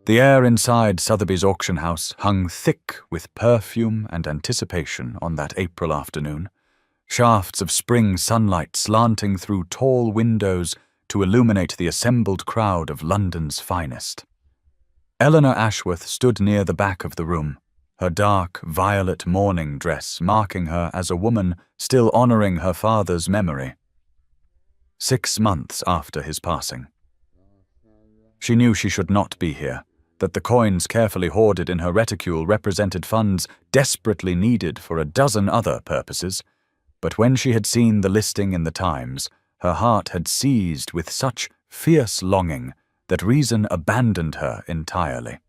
The air inside Sotheby's auction house hung thick with perfume and anticipation on that April afternoon, shafts of spring sunlight slanting through tall windows to illuminate the assembled crowd of London's finest. Eleanor Ashworth stood near the back of the room, her dark violet mourning dress marking her as a woman still honoring her father's memory. 6 months after his passing. She knew she should not be here, that the coins carefully hoarded in her reticule represented funds desperately needed for a dozen other purposes, but when she had seen the listing in the Times, her heart had seized with such fierce longing that reason abandoned her entirely.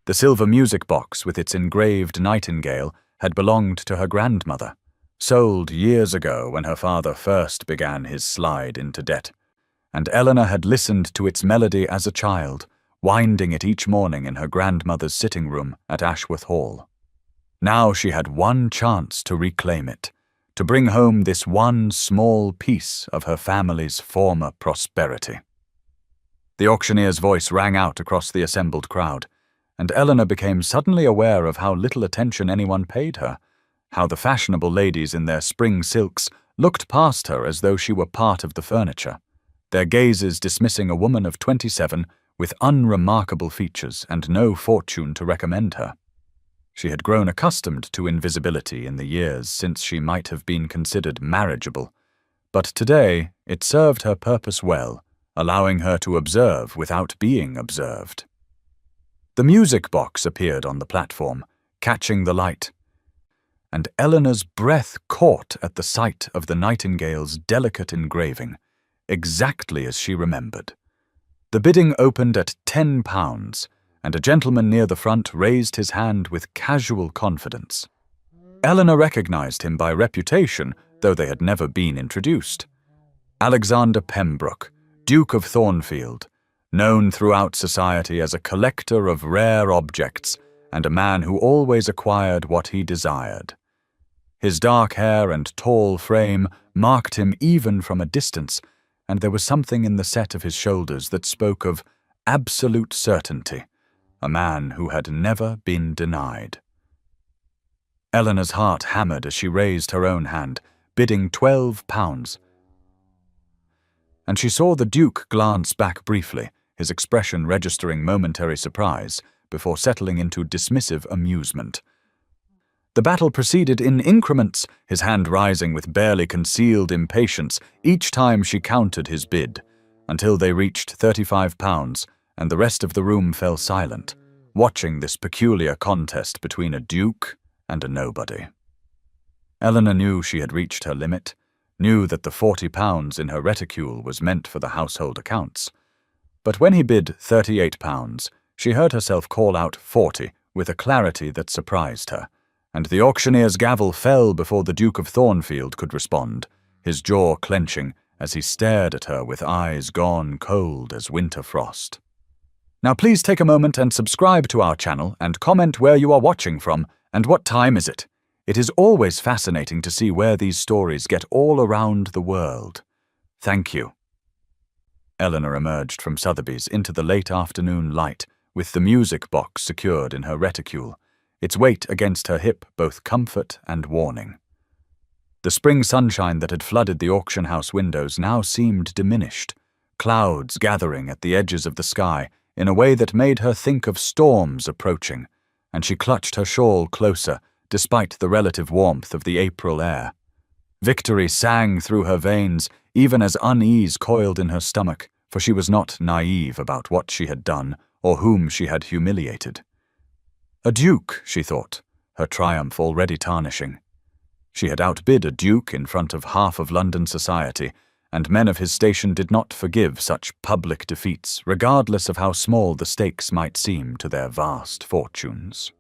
The silver music box with its engraved nightingale had belonged to her grandmother, sold years ago when her father first began his slide into debt, and Eleanor had listened to its melody as a child, winding it each morning in her grandmother's sitting room at Ashworth Hall. Now she had one chance to reclaim it, to bring home this one small piece of her family's former prosperity. The auctioneer's voice rang out across the assembled crowd, and Eleanor became suddenly aware of how little attention anyone paid her, how the fashionable ladies in their spring silks looked past her as though she were part of the furniture, their gazes dismissing a woman of 27 with unremarkable features and no fortune to recommend her. She had grown accustomed to invisibility in the years since she might have been considered marriageable, but today it served her purpose well, allowing her to observe without being observed. The music box appeared on the platform, catching the light, and Eleanor's breath caught at the sight of the nightingale's delicate engraving, exactly as she remembered. The bidding opened at £10, and a gentleman near the front raised his hand with casual confidence. Eleanor recognized him by reputation, though they had never been introduced. Alexander Pembroke, Duke of Thornfield, known throughout society as a collector of rare objects and a man who always acquired what he desired. His dark hair and tall frame marked him even from a distance, and there was something in the set of his shoulders that spoke of absolute certainty, a man who had never been denied. Eleanor's heart hammered as she raised her own hand, bidding £12, and she saw the Duke glance back briefly, his expression registering momentary surprise before settling into dismissive amusement. The battle proceeded in increments, his hand rising with barely concealed impatience each time she counted his bid, until they reached £35, and the rest of the room fell silent, watching this peculiar contest between a duke and a nobody. Eleanor knew she had reached her limit, knew that the £40 in her reticule was meant for the household accounts. But when he bid £38, she heard herself call out 40 with a clarity that surprised her, and the auctioneer's gavel fell before the Duke of Thornfield could respond, his jaw clenching as he stared at her with eyes gone cold as winter frost. Now please take a moment and subscribe to our channel and comment where you are watching from and what time is it. It is always fascinating to see where these stories get all around the world. Thank you. Eleanor emerged from Sotheby's into the late afternoon light with the music box secured in her reticule, its weight against her hip both comfort and warning. The spring sunshine that had flooded the auction house windows now seemed diminished, clouds gathering at the edges of the sky in a way that made her think of storms approaching, and she clutched her shawl closer despite the relative warmth of the April air. Victory sang through her veins even as unease coiled in her stomach, for she was not naive about what she had done or whom she had humiliated. A duke, she thought, her triumph already tarnishing. She had outbid a duke in front of half of London society, and men of his station did not forgive such public defeats, regardless of how small the stakes might seem to their vast fortunes.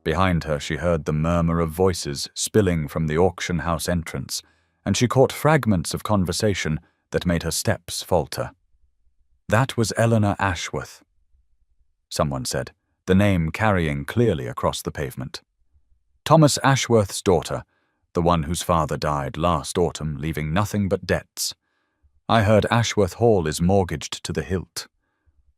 Behind her she heard the murmur of voices spilling from the auction house entrance, and she caught fragments of conversation that made her steps falter. That was Eleanor Ashworth, someone said, the name carrying clearly across the pavement. Thomas Ashworth's daughter, the one whose father died last autumn, leaving nothing but debts. I heard Ashworth Hall is mortgaged to the hilt.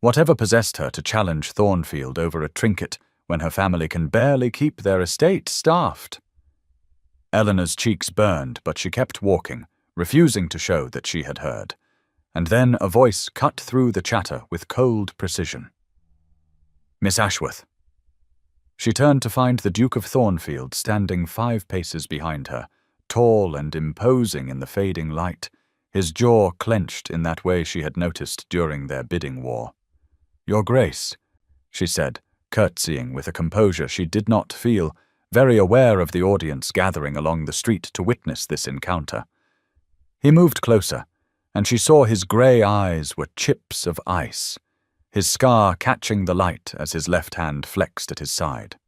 Whatever possessed her to challenge Thornfield over a trinket when her family can barely keep their estate staffed? Eleanor's cheeks burned, but she kept walking, refusing to show that she had heard. And then a voice cut through the chatter with cold precision. "Miss Ashworth." She turned to find the Duke of Thornfield standing 5 paces behind her, tall and imposing in the fading light, his jaw clenched in that way she had noticed during their bidding war. "Your Grace," she said, curtsying with a composure she did not feel, very aware of the audience gathering along the street to witness this encounter. He moved closer, and she saw his grey eyes were chips of ice, his scar catching the light as his left hand flexed at his side.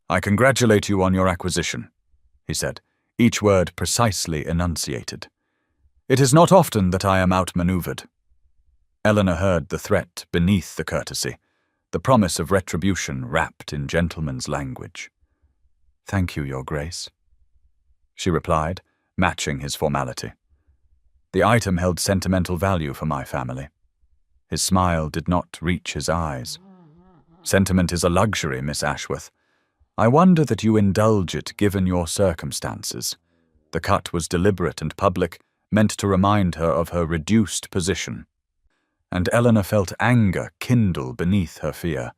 "I congratulate you on your acquisition," he said, each word precisely enunciated. "It is not often that I am outmaneuvered." Eleanor heard the threat beneath the courtesy, the promise of retribution wrapped in gentleman's language. "Thank you, Your Grace," she replied, matching his formality. "The item held sentimental value for my family." His smile did not reach his eyes. "Sentiment is a luxury, Miss Ashworth. I wonder that you indulge it given your circumstances." The cut was deliberate and public, meant to remind her of her reduced position. And Eleanor felt anger kindle beneath her fear.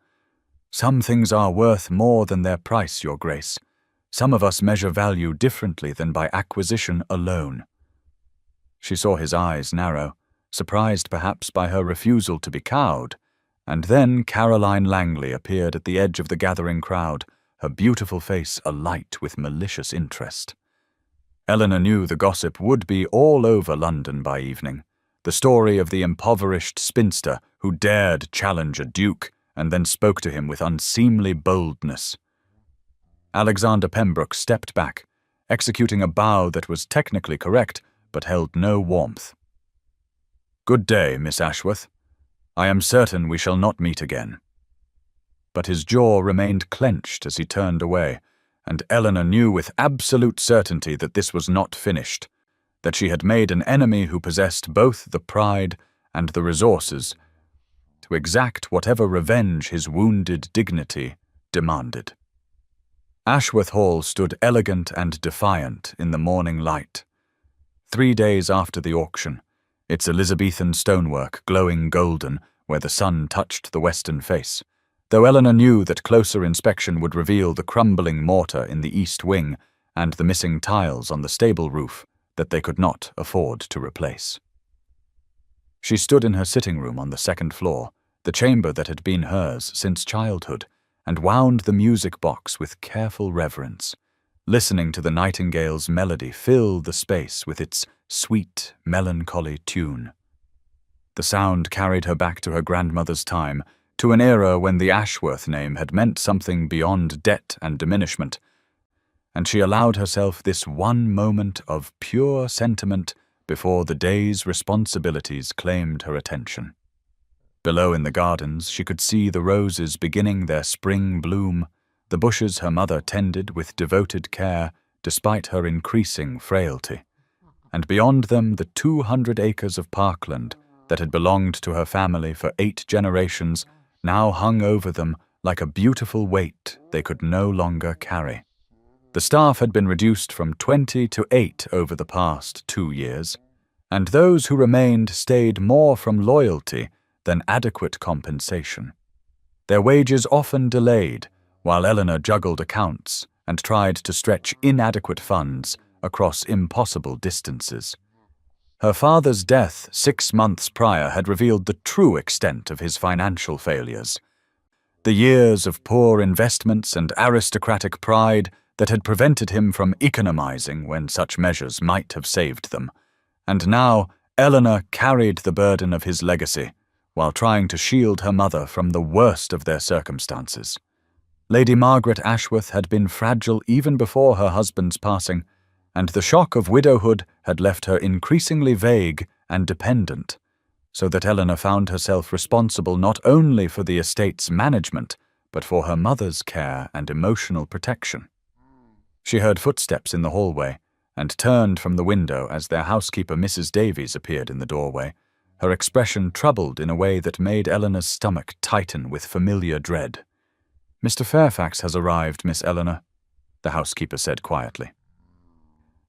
"Some things are worth more than their price, Your Grace. Some of us measure value differently than by acquisition alone." She saw his eyes narrow, surprised perhaps by her refusal to be cowed, and then Caroline Langley appeared at the edge of the gathering crowd, her beautiful face alight with malicious interest. Eleanor knew the gossip would be all over London by evening, the story of the impoverished spinster who dared challenge a duke and then spoke to him with unseemly boldness. Alexander Pembroke stepped back, executing a bow that was technically correct but held no warmth. "Good day, Miss Ashworth. I am certain we shall not meet again." But his jaw remained clenched as he turned away, and Eleanor knew with absolute certainty that this was not finished, that she had made an enemy who possessed both the pride and the resources to exact whatever revenge his wounded dignity demanded. Ashworth Hall stood elegant and defiant in the morning light. 3 days after the auction, its Elizabethan stonework glowing golden where the sun touched the western face, though Eleanor knew that closer inspection would reveal the crumbling mortar in the east wing and the missing tiles on the stable roof that they could not afford to replace. She stood in her sitting room on the 2nd floor, the chamber that had been hers since childhood, and wound the music box with careful reverence, listening to the nightingale's melody fill the space with its sweet, melancholy tune. The sound carried her back to her grandmother's time, to an era when the Ashworth name had meant something beyond debt and diminishment, and she allowed herself this one moment of pure sentiment before the day's responsibilities claimed her attention. Below in the gardens she could see the roses beginning their spring bloom, the bushes her mother tended with devoted care despite her increasing frailty, and beyond them the 200 acres of parkland that had belonged to her family for 8 generations now hung over them like a beautiful weight they could no longer carry. The staff had been reduced from 20 to 8 over the past 2 years, and those who remained stayed more from loyalty than adequate compensation. Their wages often delayed, while Eleanor juggled accounts and tried to stretch inadequate funds across impossible distances. Her father's death 6 months prior had revealed the true extent of his financial failures. The years of poor investments and aristocratic pride that had prevented him from economizing when such measures might have saved them. And now Eleanor carried the burden of his legacy, while trying to shield her mother from the worst of their circumstances. Lady Margaret Ashworth had been fragile even before her husband's passing, and the shock of widowhood had left her increasingly vague and dependent, so that Eleanor found herself responsible not only for the estate's management, but for her mother's care and emotional protection. She heard footsteps in the hallway, and turned from the window as their housekeeper Mrs. Davies appeared in the doorway, her expression troubled in a way that made Eleanor's stomach tighten with familiar dread. "Mr. Fairfax has arrived, Miss Eleanor," the housekeeper said quietly.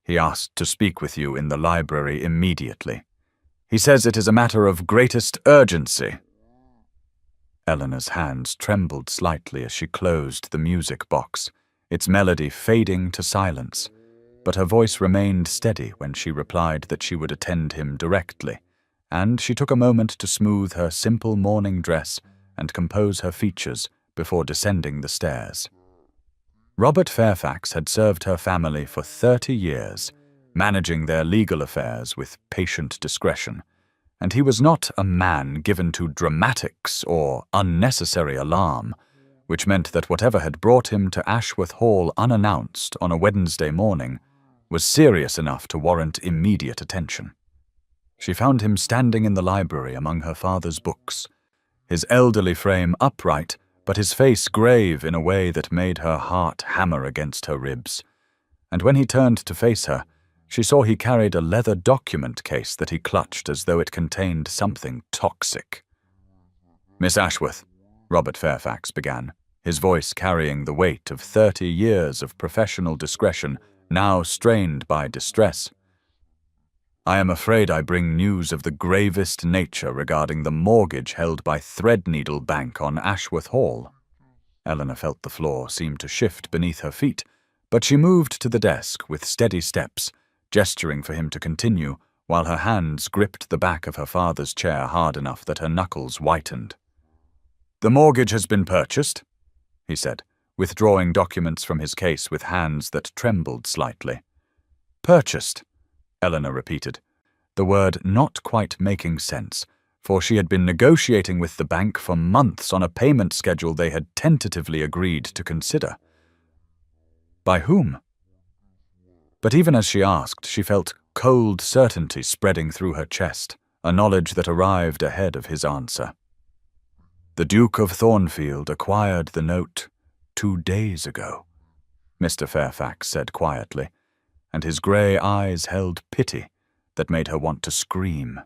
"He asked to speak with you in the library immediately. He says it is a matter of greatest urgency." Eleanor's hands trembled slightly as she closed the music box, its melody fading to silence, but her voice remained steady when she replied that she would attend him directly, and she took a moment to smooth her simple morning dress and compose her features before descending the stairs. Robert Fairfax had served her family for 30 years, managing their legal affairs with patient discretion, and he was not a man given to dramatics or unnecessary alarm, which meant that whatever had brought him to Ashworth Hall unannounced on a Wednesday morning was serious enough to warrant immediate attention. She found him standing in the library among her father's books, his elderly frame upright, but his face grave in a way that made her heart hammer against her ribs. And when he turned to face her, she saw he carried a leather document case that he clutched as though it contained something toxic. "Miss Ashworth," Robert Fairfax began, his voice carrying the weight of 30 years of professional discretion now strained by distress, "I am afraid I bring news of the gravest nature regarding the mortgage held by Threadneedle Bank on Ashworth Hall." Eleanor felt the floor seem to shift beneath her feet, but she moved to the desk with steady steps, gesturing for him to continue, while her hands gripped the back of her father's chair hard enough that her knuckles whitened. "The mortgage has been purchased," he said, withdrawing documents from his case with hands that trembled slightly. "Purchased," Eleanor repeated, the word not quite making sense, for she had been negotiating with the bank for months on a payment schedule they had tentatively agreed to consider. By whom? But even as she asked, she felt cold certainty spreading through her chest, a knowledge that arrived ahead of his answer. "The Duke of Thornfield acquired the note 2 days ago," Mr. Fairfax said quietly, and his grey eyes held pity that made her want to scream.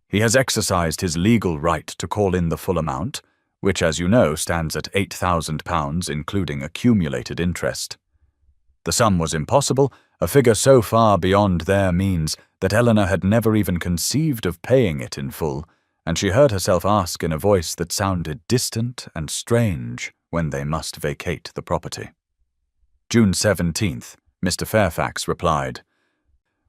"He has exercised his legal right to call in the full amount, which, as you know, stands at £8,000, including accumulated interest. The sum was impossible, a figure so far beyond their means that Eleanor had never even conceived of paying it in full, and she heard herself ask in a voice that sounded distant and strange when they must vacate the property. June 17th, Mr. Fairfax replied,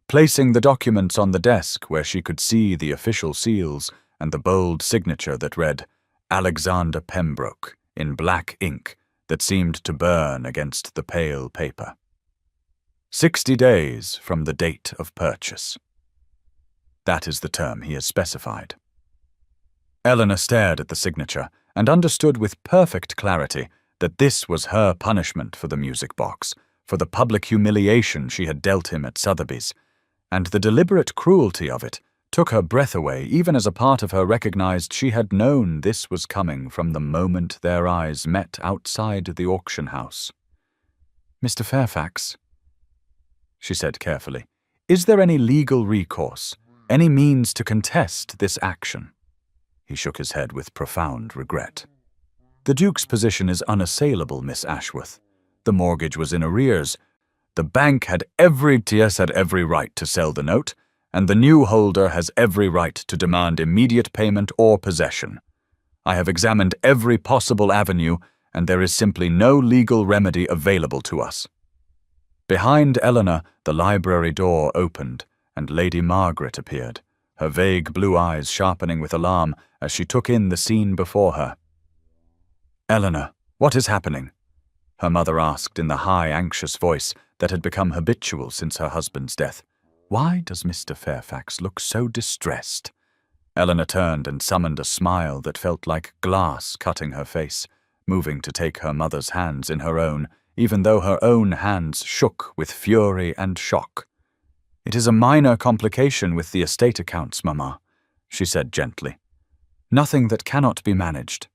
placing the documents on the desk where she could see the official seals and the bold signature that read, "Alexander Pembroke," in black ink that seemed to burn against the pale paper. 60 days from the date of purchase. That is the term he has specified. Eleanor stared at the signature and understood with perfect clarity that this was her punishment for the music box, for the public humiliation she had dealt him at Sotheby's, and the deliberate cruelty of it took her breath away even as a part of her recognized she had known this was coming from the moment their eyes met outside the auction house. "Mr. Fairfax," she said carefully, "is there any legal recourse, any means to contest this action?" He shook his head with profound regret. "The Duke's position is unassailable, Miss Ashworth. The mortgage was in arrears. The bank had every right to sell the note, and the new holder has every right to demand immediate payment or possession. I have examined every possible avenue, and there is simply no legal remedy available to us." Behind Eleanor, the library door opened, and Lady Margaret appeared, her vague blue eyes sharpening with alarm as she took in the scene before her. "Eleanor, what is happening?" her mother asked in the high, anxious voice that had become habitual since her husband's death. "Why does Mr. Fairfax look so distressed?" Eleanor turned and summoned a smile that felt like glass cutting her face, moving to take her mother's hands in her own, even though her own hands shook with fury and shock. "It is a minor complication with the estate accounts, Mamma," she said gently. "Nothing that cannot be managed.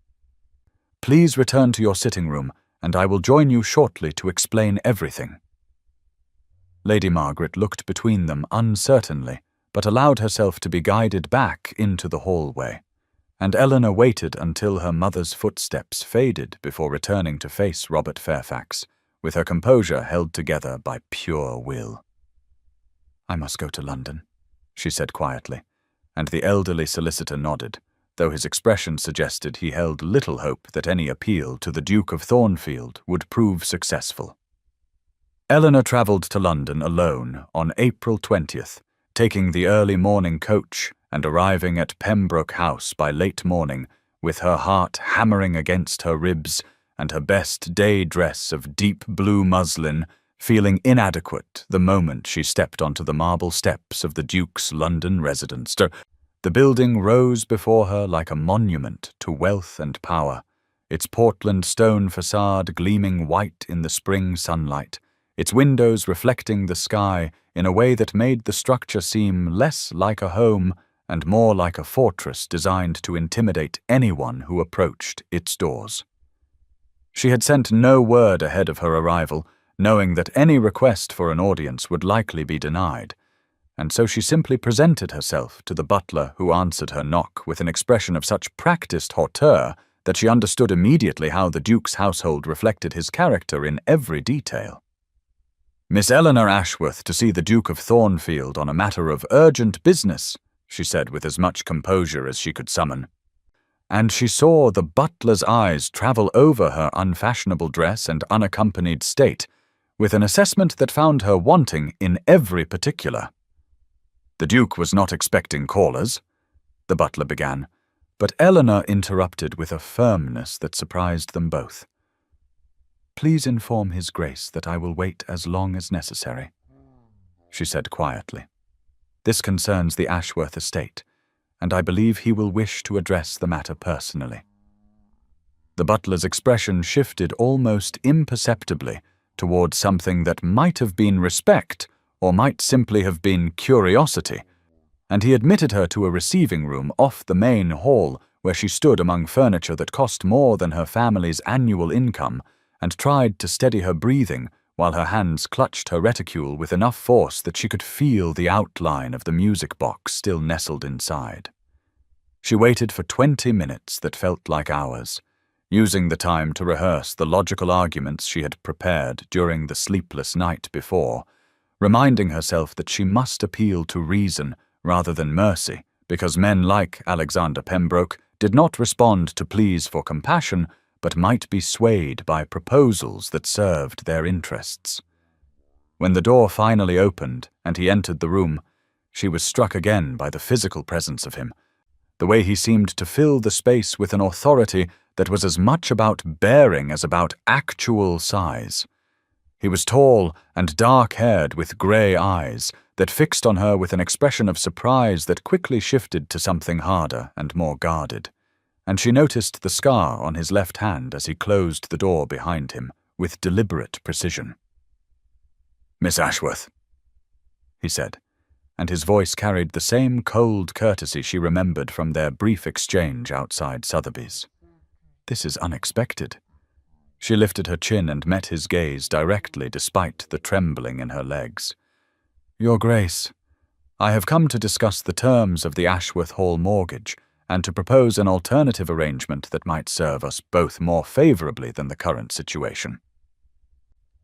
Please return to your sitting room, and I will join you shortly to explain everything." Lady Margaret looked between them uncertainly, but allowed herself to be guided back into the hallway, and Eleanor waited until her mother's footsteps faded before returning to face Robert Fairfax, with her composure held together by pure will. "I must go to London," she said quietly, and the elderly solicitor nodded, though his expression suggested he held little hope that any appeal to the Duke of Thornfield would prove successful. Eleanor travelled to London alone on April 20th, taking the early morning coach and arriving at Pembroke House by late morning, with her heart hammering against her ribs and her best day dress of deep blue muslin feeling inadequate the moment she stepped onto the marble steps of the Duke's London residence. The building rose before her like a monument to wealth and power, its Portland stone facade gleaming white in the spring sunlight, its windows reflecting the sky in a way that made the structure seem less like a home and more like a fortress designed to intimidate anyone who approached its doors. She had sent no word ahead of her arrival, knowing that any request for an audience would likely be denied, and so she simply presented herself to the butler who answered her knock with an expression of such practiced hauteur that she understood immediately how the Duke's household reflected his character in every detail. "Miss Eleanor Ashworth to see the Duke of Thornfield on a matter of urgent business," she said with as much composure as she could summon. And she saw the butler's eyes travel over her unfashionable dress and unaccompanied state, with an assessment that found her wanting in every particular. "The Duke was not expecting callers," the butler began, but Eleanor interrupted with a firmness that surprised them both. "Please inform His Grace that I will wait as long as necessary," she said quietly. "This concerns the Ashworth estate, and I believe he will wish to address the matter personally." The butler's expression shifted almost imperceptibly towards something that might have been respect or might simply have been curiosity, and he admitted her to a receiving room off the main hall where she stood among furniture that cost more than her family's annual income, and tried to steady her breathing while her hands clutched her reticule with enough force that she could feel the outline of the music box still nestled inside. She waited for 20 minutes that felt like hours, using the time to rehearse the logical arguments she had prepared during the sleepless night before, reminding herself that she must appeal to reason rather than mercy, because men like Alexander Pembroke did not respond to pleas for compassion, but might be swayed by proposals that served their interests. When the door finally opened and he entered the room, she was struck again by the physical presence of him, the way he seemed to fill the space with an authority that was as much about bearing as about actual size. He was tall and dark-haired with grey eyes that fixed on her with an expression of surprise that quickly shifted to something harder and more guarded, and she noticed the scar on his left hand as he closed the door behind him with deliberate precision. "Miss Ashworth," he said, and his voice carried the same cold courtesy she remembered from their brief exchange outside Sotheby's. "This is unexpected." She lifted her chin and met his gaze directly despite the trembling in her legs. "Your Grace, I have come to discuss the terms of the Ashworth Hall mortgage and to propose an alternative arrangement that might serve us both more favourably than the current situation."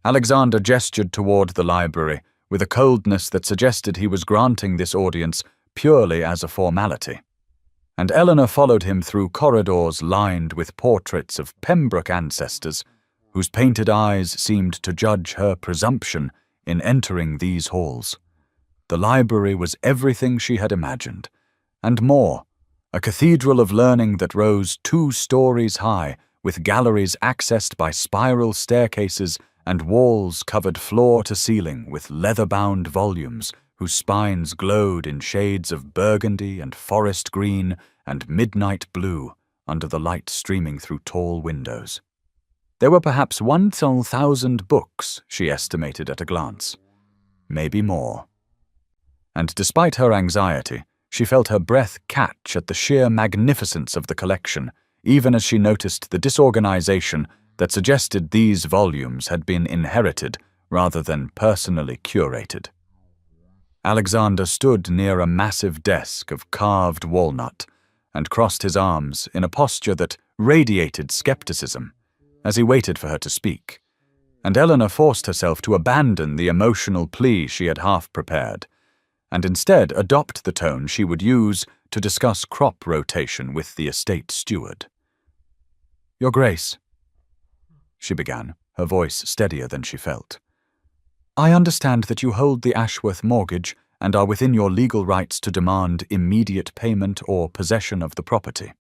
Alexander gestured toward the library with a coldness that suggested he was granting this audience purely as a formality, and Eleanor followed him through corridors lined with portraits of Pembroke ancestors whose painted eyes seemed to judge her presumption in entering these halls. The library was everything she had imagined, and more, a cathedral of learning that rose 2 stories high, with galleries accessed by spiral staircases and walls covered floor to ceiling with leather-bound volumes whose spines glowed in shades of burgundy and forest green and midnight blue under the light streaming through tall windows. There were perhaps 1,000 books, she estimated at a glance. Maybe more. And despite her anxiety, she felt her breath catch at the sheer magnificence of the collection, even as she noticed the disorganization that suggested these volumes had been inherited rather than personally curated. Alexander stood near a massive desk of carved walnut and crossed his arms in a posture that radiated skepticism as he waited for her to speak, and Eleanor forced herself to abandon the emotional plea she had half prepared, and instead adopt the tone she would use to discuss crop rotation with the estate steward. "Your Grace," she began, her voice steadier than she felt, "I understand that you hold the Ashworth mortgage and are within your legal rights to demand immediate payment or possession of the property.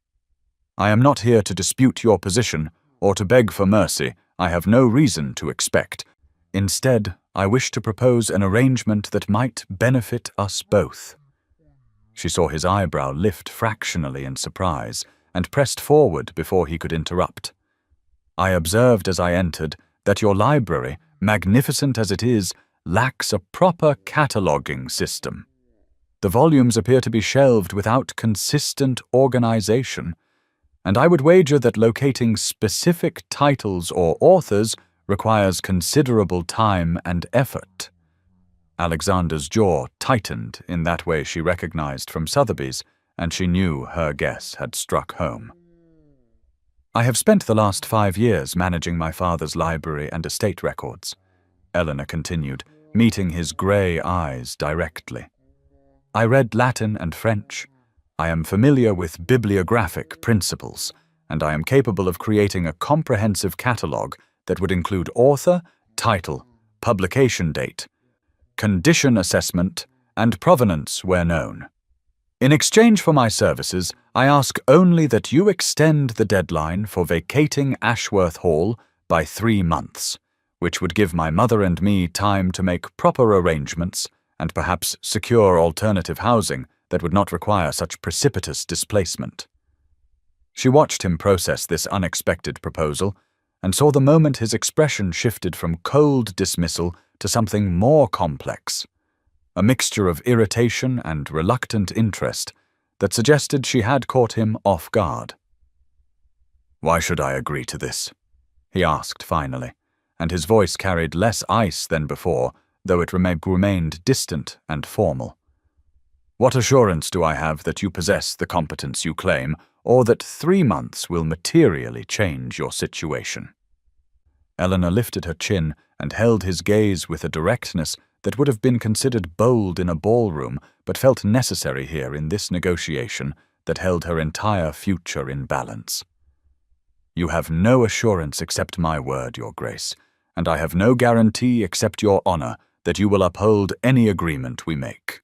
I am not here to dispute your position or to beg for mercy. I have no reason to expect. Instead, I wish to propose an arrangement that might benefit us both." She saw his eyebrow lift fractionally in surprise and pressed forward before he could interrupt. "I observed as I entered that your library, magnificent as it is, lacks a proper cataloguing system. The volumes appear to be shelved without consistent organization, and I would wager that locating specific titles or authors requires considerable time and effort." Alexander's jaw tightened in that way she recognized from Sotheby's, and she knew her guess had struck home. "I have spent the last 5 years managing my father's library and estate records," Eleanor continued, meeting his grey eyes directly. "I read Latin and French. I am familiar with bibliographic principles, and I am capable of creating a comprehensive catalogue that would include author, title, publication date, condition assessment, and provenance where known. In exchange for my services, I ask only that you extend the deadline for vacating Ashworth Hall by 3 months, which would give my mother and me time to make proper arrangements and perhaps secure alternative housing that would not require such precipitous displacement." She watched him process this unexpected proposal and saw the moment his expression shifted from cold dismissal to something more complex, a mixture of irritation and reluctant interest that suggested she had caught him off guard. "Why should I agree to this?" he asked finally, and his voice carried less ice than before, though it remained distant and formal. "What assurance do I have that you possess the competence you claim, or that 3 months will materially change your situation?" Eleanor lifted her chin and held his gaze with a directness that would have been considered bold in a ballroom, but felt necessary here in this negotiation that held her entire future in balance. "You have no assurance except my word, Your Grace, and I have no guarantee except your honor that you will uphold any agreement we make.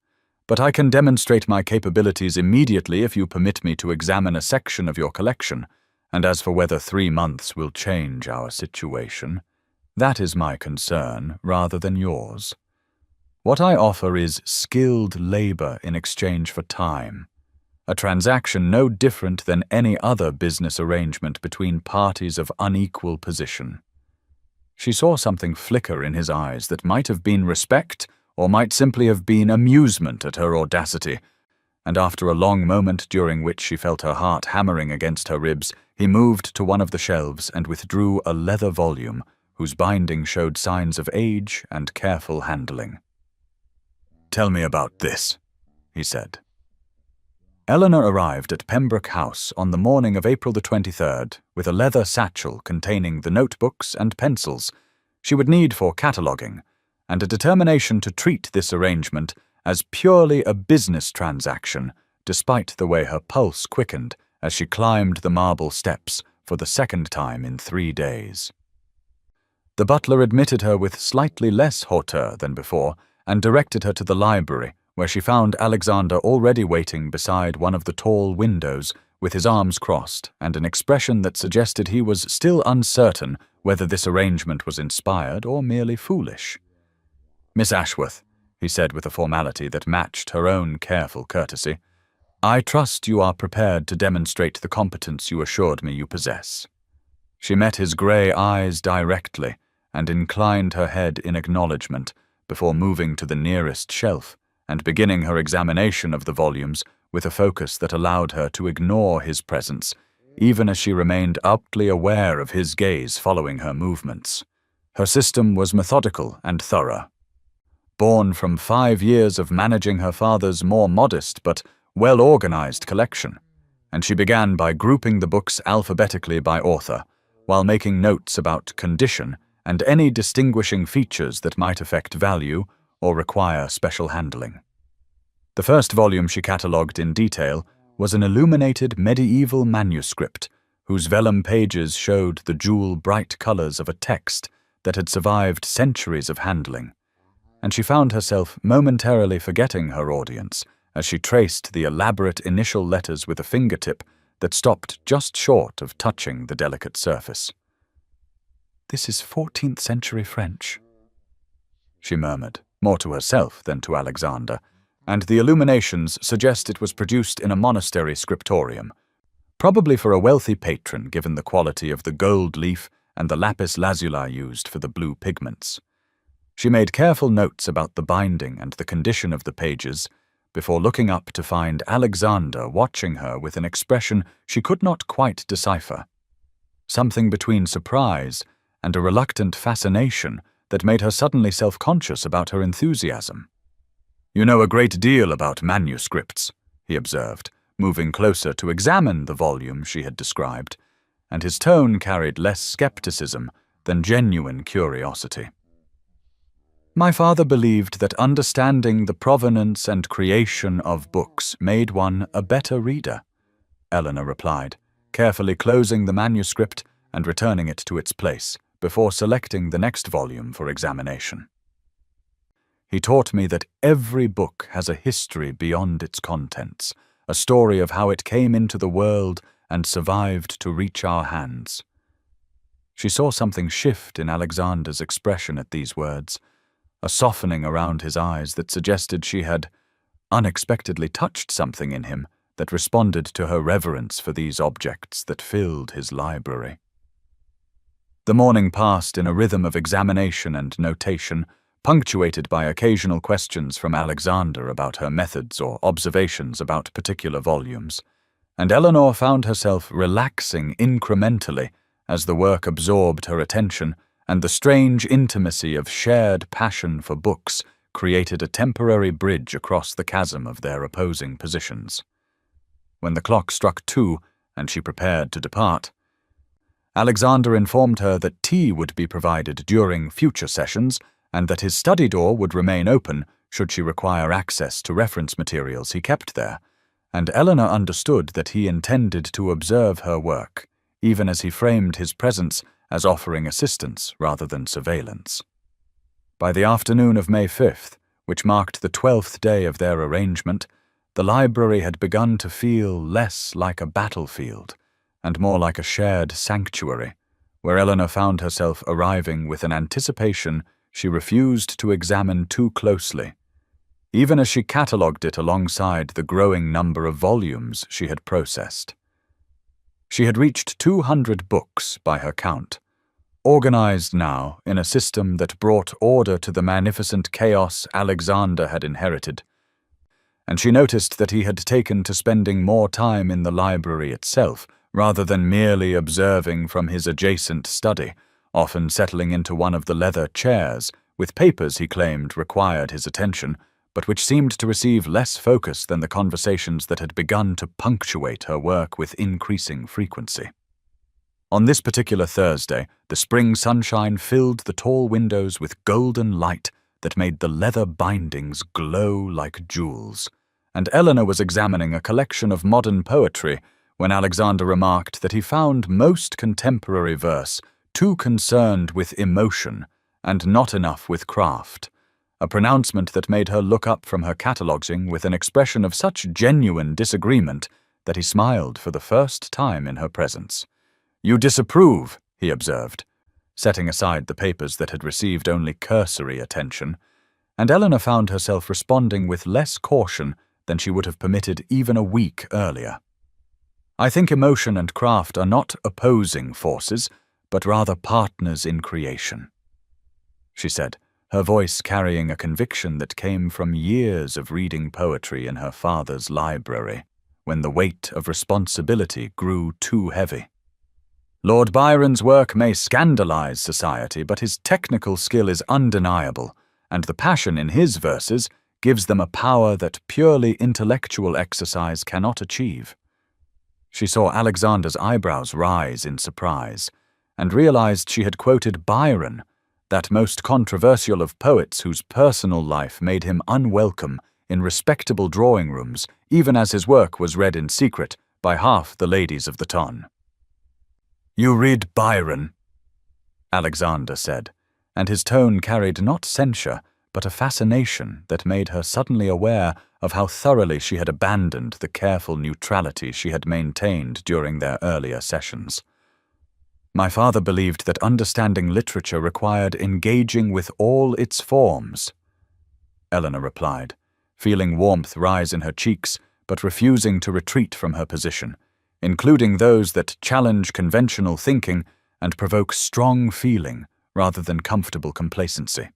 But I can demonstrate my capabilities immediately if you permit me to examine a section of your collection, and as for whether 3 months will change our situation, that is my concern rather than yours. What I offer is skilled labor in exchange for time, a transaction no different than any other business arrangement between parties of unequal position." She saw something flicker in his eyes that might have been respect or might simply have been amusement at her audacity, and after a long moment during which she felt her heart hammering against her ribs, he moved to one of the shelves and withdrew a leather volume whose binding showed signs of age and careful handling. "Tell me about this," he said. Eleanor arrived at Pembroke House on the morning of April the 23rd with a leather satchel containing the notebooks and pencils she would need for cataloguing, and a determination to treat this arrangement as purely a business transaction, despite the way her pulse quickened as she climbed the marble steps for the second time in 3 days. The butler admitted her with slightly less hauteur than before and directed her to the library, where she found Alexander already waiting beside one of the tall windows with his arms crossed and an expression that suggested he was still uncertain whether this arrangement was inspired or merely foolish. "Miss Ashworth," he said with a formality that matched her own careful courtesy, "I trust you are prepared to demonstrate the competence you assured me you possess." She met his grey eyes directly and inclined her head in acknowledgement before moving to the nearest shelf and beginning her examination of the volumes with a focus that allowed her to ignore his presence, even as she remained aptly aware of his gaze following her movements. Her system was methodical and thorough. born from 5 years of managing her father's more modest but well-organized collection, and she began by grouping the books alphabetically by author, while making notes about condition and any distinguishing features that might affect value or require special handling. The first volume she catalogued in detail was an illuminated medieval manuscript whose vellum pages showed the jewel-bright colors of a text that had survived centuries of handling, and she found herself momentarily forgetting her audience as she traced the elaborate initial letters with a fingertip that stopped just short of touching the delicate surface. "This is 14th century French," she murmured, more to herself than to Alexander, and the illuminations suggest it was produced in a monastery scriptorium, probably for a wealthy patron given the quality of the gold leaf and the lapis lazuli used for the blue pigments. She made careful notes about the binding and the condition of the pages before looking up to find Alexander watching her with an expression she could not quite decipher, something between surprise and a reluctant fascination that made her suddenly self-conscious about her enthusiasm. "You know a great deal about manuscripts," he observed, moving closer to examine the volume she had described, and his tone carried less skepticism than genuine curiosity. "My father believed that understanding the provenance and creation of books made one a better reader," Eleanor replied, carefully closing the manuscript and returning it to its place before selecting the next volume for examination. "He taught me that every book has a history beyond its contents, a story of how it came into the world and survived to reach our hands." She saw something shift in Alexander's expression at these words, a softening around his eyes that suggested she had unexpectedly touched something in him that responded to her reverence for these objects that filled his library. The morning passed in a rhythm of examination and notation, punctuated by occasional questions from Alexander about her methods or observations about particular volumes, and Eleanor found herself relaxing incrementally as the work absorbed her attention, and the strange intimacy of shared passion for books created a temporary bridge across the chasm of their opposing positions. When the clock struck 2 and she prepared to depart, Alexander informed her that tea would be provided during future sessions and that his study door would remain open should she require access to reference materials he kept there, and Eleanor understood that he intended to observe her work, even as he framed his presence as offering assistance rather than surveillance. By the afternoon of May 5th, which marked the 12th day of their arrangement, the library had begun to feel less like a battlefield and more like a shared sanctuary, where Eleanor found herself arriving with an anticipation she refused to examine too closely, even as she catalogued it alongside the growing number of volumes she had processed. She had reached 200 books by her count, organized now in a system that brought order to the magnificent chaos Alexander had inherited, and she noticed that he had taken to spending more time in the library itself rather than merely observing from his adjacent study, often settling into one of the leather chairs with papers he claimed required his attention, but which seemed to receive less focus than the conversations that had begun to punctuate her work with increasing frequency. On this particular Thursday, the spring sunshine filled the tall windows with golden light that made the leather bindings glow like jewels, and Eleanor was examining a collection of modern poetry when Alexander remarked that he found most contemporary verse too concerned with emotion and not enough with craft, a pronouncement that made her look up from her cataloguing with an expression of such genuine disagreement that he smiled for the first time in her presence. "You disapprove," he observed, setting aside the papers that had received only cursory attention, and Eleanor found herself responding with less caution than she would have permitted even a week earlier. "I think emotion and craft are not opposing forces, but rather partners in creation," she said, her voice carrying a conviction that came from years of reading poetry in her father's library, when the weight of responsibility grew too heavy. "Lord Byron's work may scandalize society, but his technical skill is undeniable, and the passion in his verses gives them a power that purely intellectual exercise cannot achieve. She saw Alexander's eyebrows rise in surprise, and realized she had quoted Byron, that most controversial of poets whose personal life made him unwelcome in respectable drawing rooms, even as his work was read in secret by half the ladies of the ton. "You read Byron," Alexander said, and his tone carried not censure, but a fascination that made her suddenly aware of how thoroughly she had abandoned the careful neutrality she had maintained during their earlier sessions. "My father believed that understanding literature required engaging with all its forms," Eleanor replied, feeling warmth rise in her cheeks, but refusing to retreat from her position, including those that challenge conventional thinking and provoke strong feeling rather than comfortable complacency.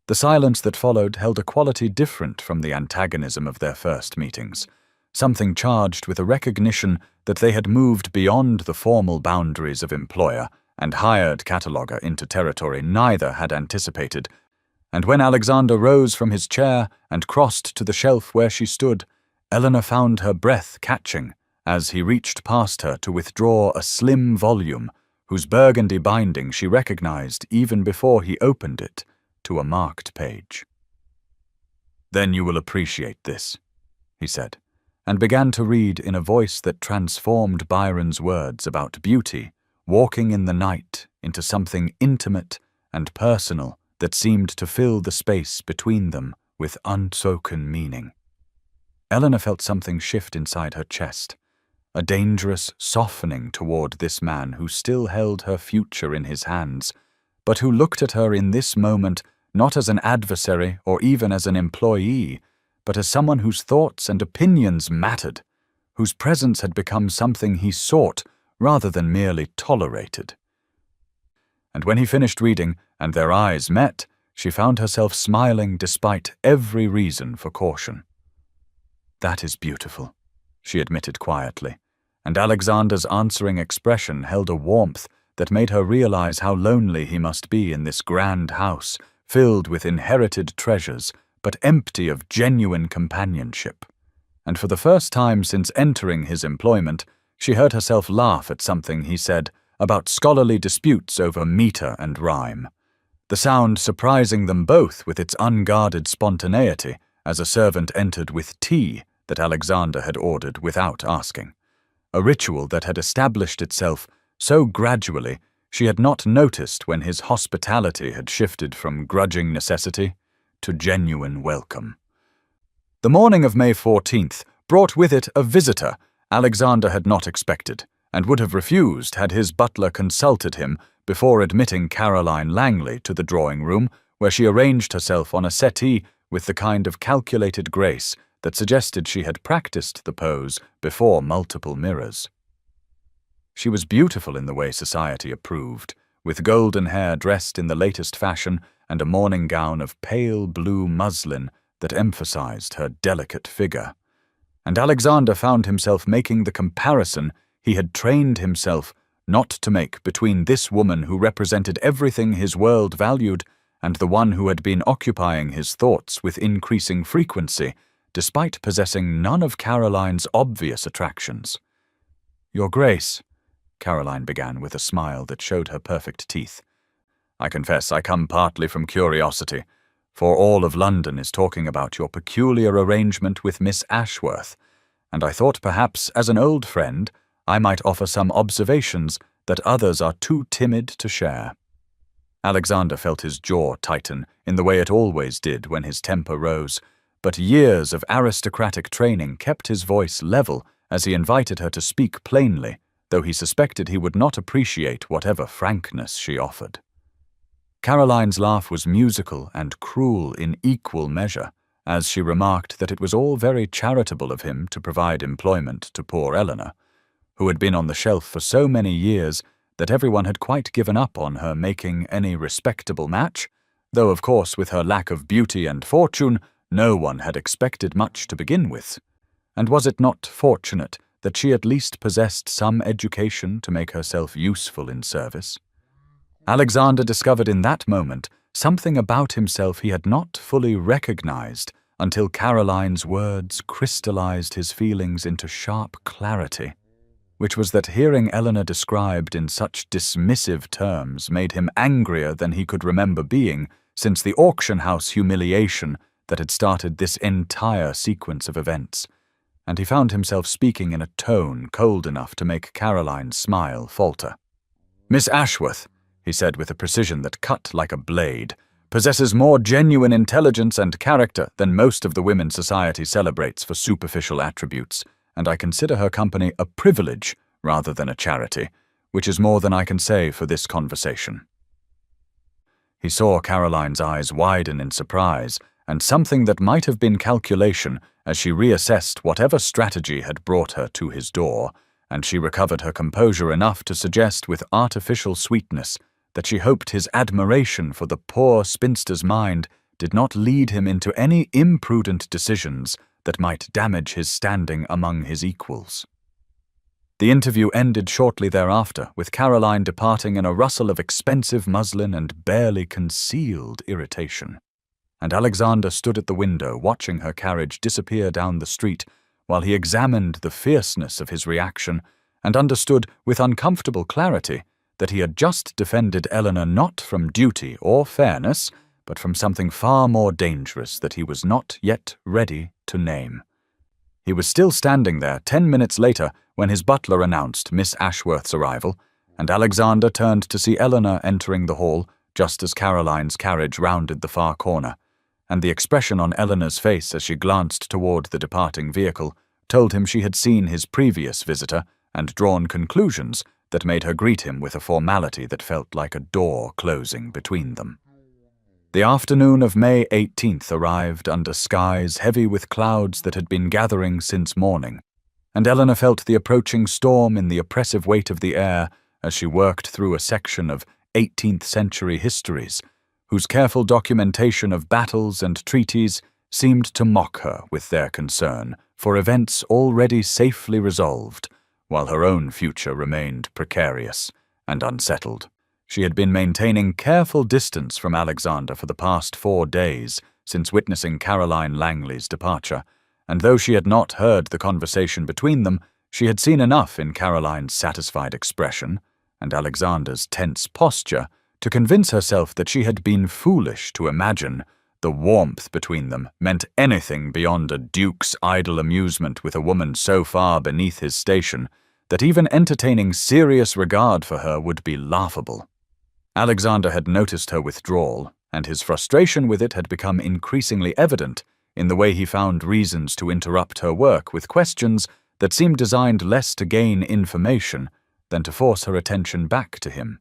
The silence that followed held a quality different from the antagonism of their first meetings, something charged with a recognition that they had moved beyond the formal boundaries of employer and hired cataloger into territory neither had anticipated, and when Alexander rose from his chair and crossed to the shelf where she stood, Eleanor found her breath catching as he reached past her to withdraw a slim volume whose burgundy binding she recognized even before he opened it to a marked page. "Then you will appreciate this," he said, and began to read in a voice that transformed Byron's words about beauty walking in the night into something intimate and personal that seemed to fill the space between them with unspoken meaning. Eleanor felt something shift inside her chest, a dangerous softening toward this man who still held her future in his hands, but who looked at her in this moment not as an adversary or even as an employee, but as someone whose thoughts and opinions mattered, whose presence had become something he sought rather than merely tolerated. And when he finished reading and their eyes met, she found herself smiling despite every reason for caution. "That is beautiful," she admitted quietly, and Alexander's answering expression held a warmth that made her realize how lonely he must be in this grand house, filled with inherited treasures, but empty of genuine companionship. And for the first time since entering his employment, she heard herself laugh at something he said about scholarly disputes over meter and rhyme, the sound surprising them both with its unguarded spontaneity as a servant entered with tea that Alexander had ordered without asking, a ritual that had established itself so gradually she had not noticed when his hospitality had shifted from grudging necessity to genuine welcome. The morning of May 14th brought with it a visitor Alexander had not expected, and would have refused had his butler consulted him before admitting Caroline Langley to the drawing room, where she arranged herself on a settee with the kind of calculated grace that suggested she had practiced the pose before multiple mirrors. She was beautiful in the way society approved, with golden hair dressed in the latest fashion and a morning gown of pale blue muslin that emphasized her delicate figure. And Alexander found himself making the comparison he had trained himself not to make between this woman who represented everything his world valued and the one who had been occupying his thoughts with increasing frequency, despite possessing none of Caroline's obvious attractions. "Your Grace," Caroline began with a smile that showed her perfect teeth, "I confess I come partly from curiosity, for all of London is talking about your peculiar arrangement with Miss Ashworth, and I thought perhaps, as an old friend, I might offer some observations that others are too timid to share." Alexander felt his jaw tighten in the way it always did when his temper rose, but years of aristocratic training kept his voice level as he invited her to speak plainly, though he suspected he would not appreciate whatever frankness she offered. Caroline's laugh was musical and cruel in equal measure, as she remarked that it was all very charitable of him to provide employment to poor Eleanor, who had been on the shelf for so many years that everyone had quite given up on her making any respectable match, though of course with her lack of beauty and fortune no one had expected much to begin with. And was it not fortunate that she at least possessed some education to make herself useful in service? Alexander discovered in that moment something about himself he had not fully recognized until Caroline's words crystallized his feelings into sharp clarity, which was that hearing Eleanor described in such dismissive terms made him angrier than he could remember being since the auction house humiliation that had started this entire sequence of events, and he found himself speaking in a tone cold enough to make Caroline's smile falter. "Miss Ashworth," he said with a precision that cut like a blade, "possesses more genuine intelligence and character than most of the women society celebrates for superficial attributes, and I consider her company a privilege rather than a charity, which is more than I can say for this conversation." He saw Caroline's eyes widen in surprise, and something that might have been calculation as she reassessed whatever strategy had brought her to his door, and she recovered her composure enough to suggest with artificial sweetness that she hoped his admiration for the poor spinster's mind did not lead him into any imprudent decisions that might damage his standing among his equals. The interview ended shortly thereafter, with Caroline departing in a rustle of expensive muslin and barely concealed irritation, and Alexander stood at the window watching her carriage disappear down the street while he examined the fierceness of his reaction and understood with uncomfortable clarity that he had just defended Eleanor not from duty or fairness, but from something far more dangerous that he was not yet ready to name. He was still standing there 10 minutes later when his butler announced Miss Ashworth's arrival, and Alexander turned to see Eleanor entering the hall just as Caroline's carriage rounded the far corner, and the expression on Eleanor's face as she glanced toward the departing vehicle told him she had seen his previous visitor and drawn conclusions that made her greet him with a formality that felt like a door closing between them. The afternoon of May 18th arrived under skies heavy with clouds that had been gathering since morning, and Eleanor felt the approaching storm in the oppressive weight of the air as she worked through a section of 18th-century histories, whose careful documentation of battles and treaties seemed to mock her with their concern for events already safely resolved, while her own future remained precarious and unsettled. She had been maintaining careful distance from Alexander for the past 4 days since witnessing Caroline Langley's departure, and though she had not heard the conversation between them, she had seen enough in Caroline's satisfied expression and Alexander's tense posture to convince herself that she had been foolish to imagine the warmth between them meant anything beyond a duke's idle amusement with a woman so far beneath his station that even entertaining serious regard for her would be laughable. Alexander had noticed her withdrawal, and his frustration with it had become increasingly evident in the way he found reasons to interrupt her work with questions that seemed designed less to gain information than to force her attention back to him.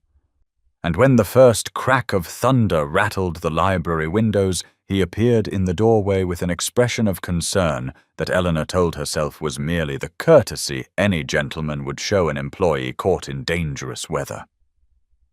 And when the first crack of thunder rattled the library windows, he appeared in the doorway with an expression of concern that Eleanor told herself was merely the courtesy any gentleman would show an employee caught in dangerous weather.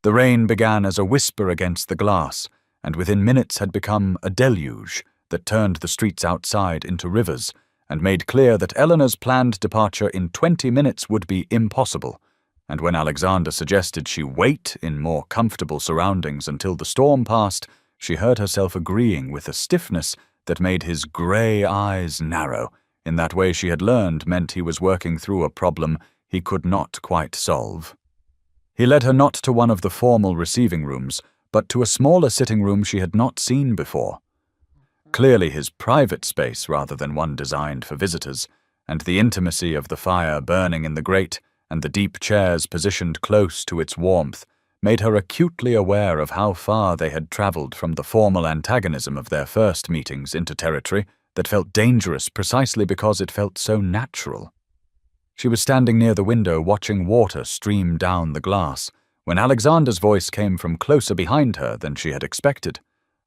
The rain began as a whisper against the glass, and within minutes had become a deluge that turned the streets outside into rivers and made clear that Eleanor's planned departure in 20 minutes would be impossible, and when Alexander suggested she wait in more comfortable surroundings until the storm passed, she heard herself agreeing with a stiffness that made his grey eyes narrow in that way she had learned meant he was working through a problem he could not quite solve. He led her not to one of the formal receiving rooms, but to a smaller sitting room she had not seen before. Clearly his private space rather than one designed for visitors, and the intimacy of the fire burning in the grate and the deep chairs positioned close to its warmth made her acutely aware of how far they had travelled from the formal antagonism of their first meetings into territory that felt dangerous precisely because it felt so natural. She was standing near the window watching water stream down the glass when Alexander's voice came from closer behind her than she had expected,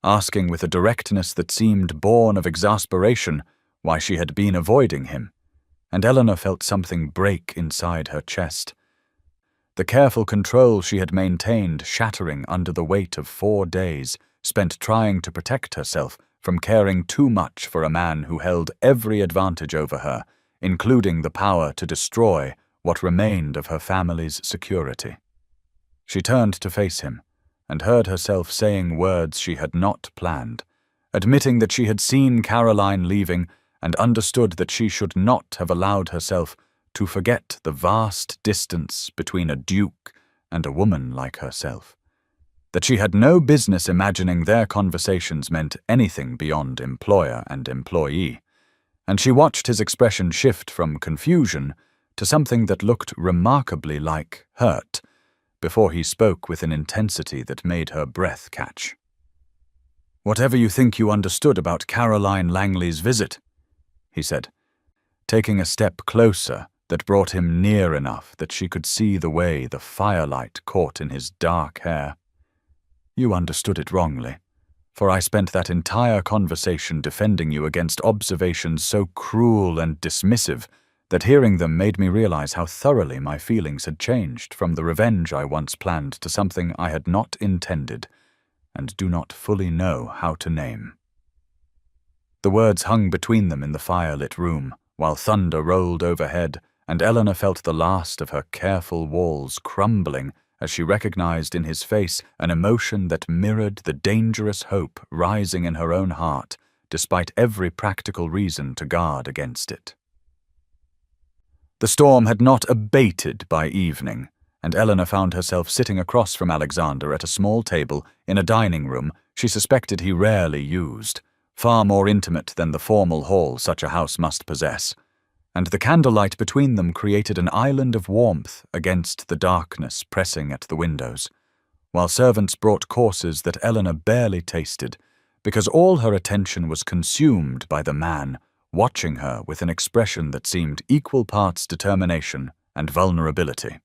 asking with a directness that seemed born of exasperation why she had been avoiding him, and Eleanor felt something break inside her chest. The careful control she had maintained shattering under the weight of 4 days spent trying to protect herself from caring too much for a man who held every advantage over her, including the power to destroy what remained of her family's security. She turned to face him, and heard herself saying words she had not planned, admitting that she had seen Caroline leaving and understood that she should not have allowed herself to forget the vast distance between a duke and a woman like herself, that she had no business imagining their conversations meant anything beyond employer and employee, and she watched his expression shift from confusion to something that looked remarkably like hurt, before he spoke with an intensity that made her breath catch. "Whatever you think you understood about Caroline Langley's visit," he said, taking a step closer that brought him near enough that she could see the way the firelight caught in his dark hair. "You understood it wrongly, for I spent that entire conversation defending you against observations so cruel and dismissive that hearing them made me realize how thoroughly my feelings had changed from the revenge I once planned to something I had not intended and do not fully know how to name." The words hung between them in the firelit room, while thunder rolled overhead, and Eleanor felt the last of her careful walls crumbling as she recognized in his face an emotion that mirrored the dangerous hope rising in her own heart, despite every practical reason to guard against it. The storm had not abated by evening, and Eleanor found herself sitting across from Alexander at a small table in a dining room she suspected he rarely used, far more intimate than the formal hall such a house must possess, and the candlelight between them created an island of warmth against the darkness pressing at the windows, while servants brought courses that Eleanor barely tasted, because all her attention was consumed by the man watching her with an expression that seemed equal parts determination and vulnerability.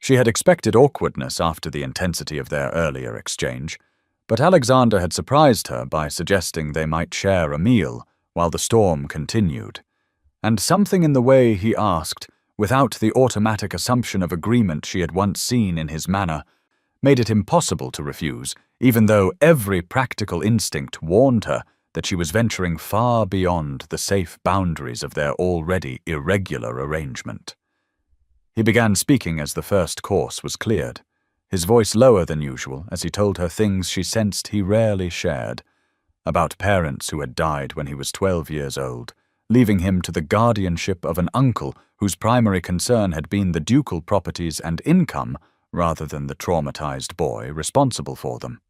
She had expected awkwardness after the intensity of their earlier exchange, but Alexander had surprised her by suggesting they might share a meal while the storm continued, and something in the way he asked, without the automatic assumption of agreement she had once seen in his manner, made it impossible to refuse, even though every practical instinct warned her that she was venturing far beyond the safe boundaries of their already irregular arrangement. He began speaking as the first course was cleared, his voice lower than usual as he told her things she sensed he rarely shared, about parents who had died when he was 12 years old, leaving him to the guardianship of an uncle whose primary concern had been the ducal properties and income rather than the traumatized boy responsible for them,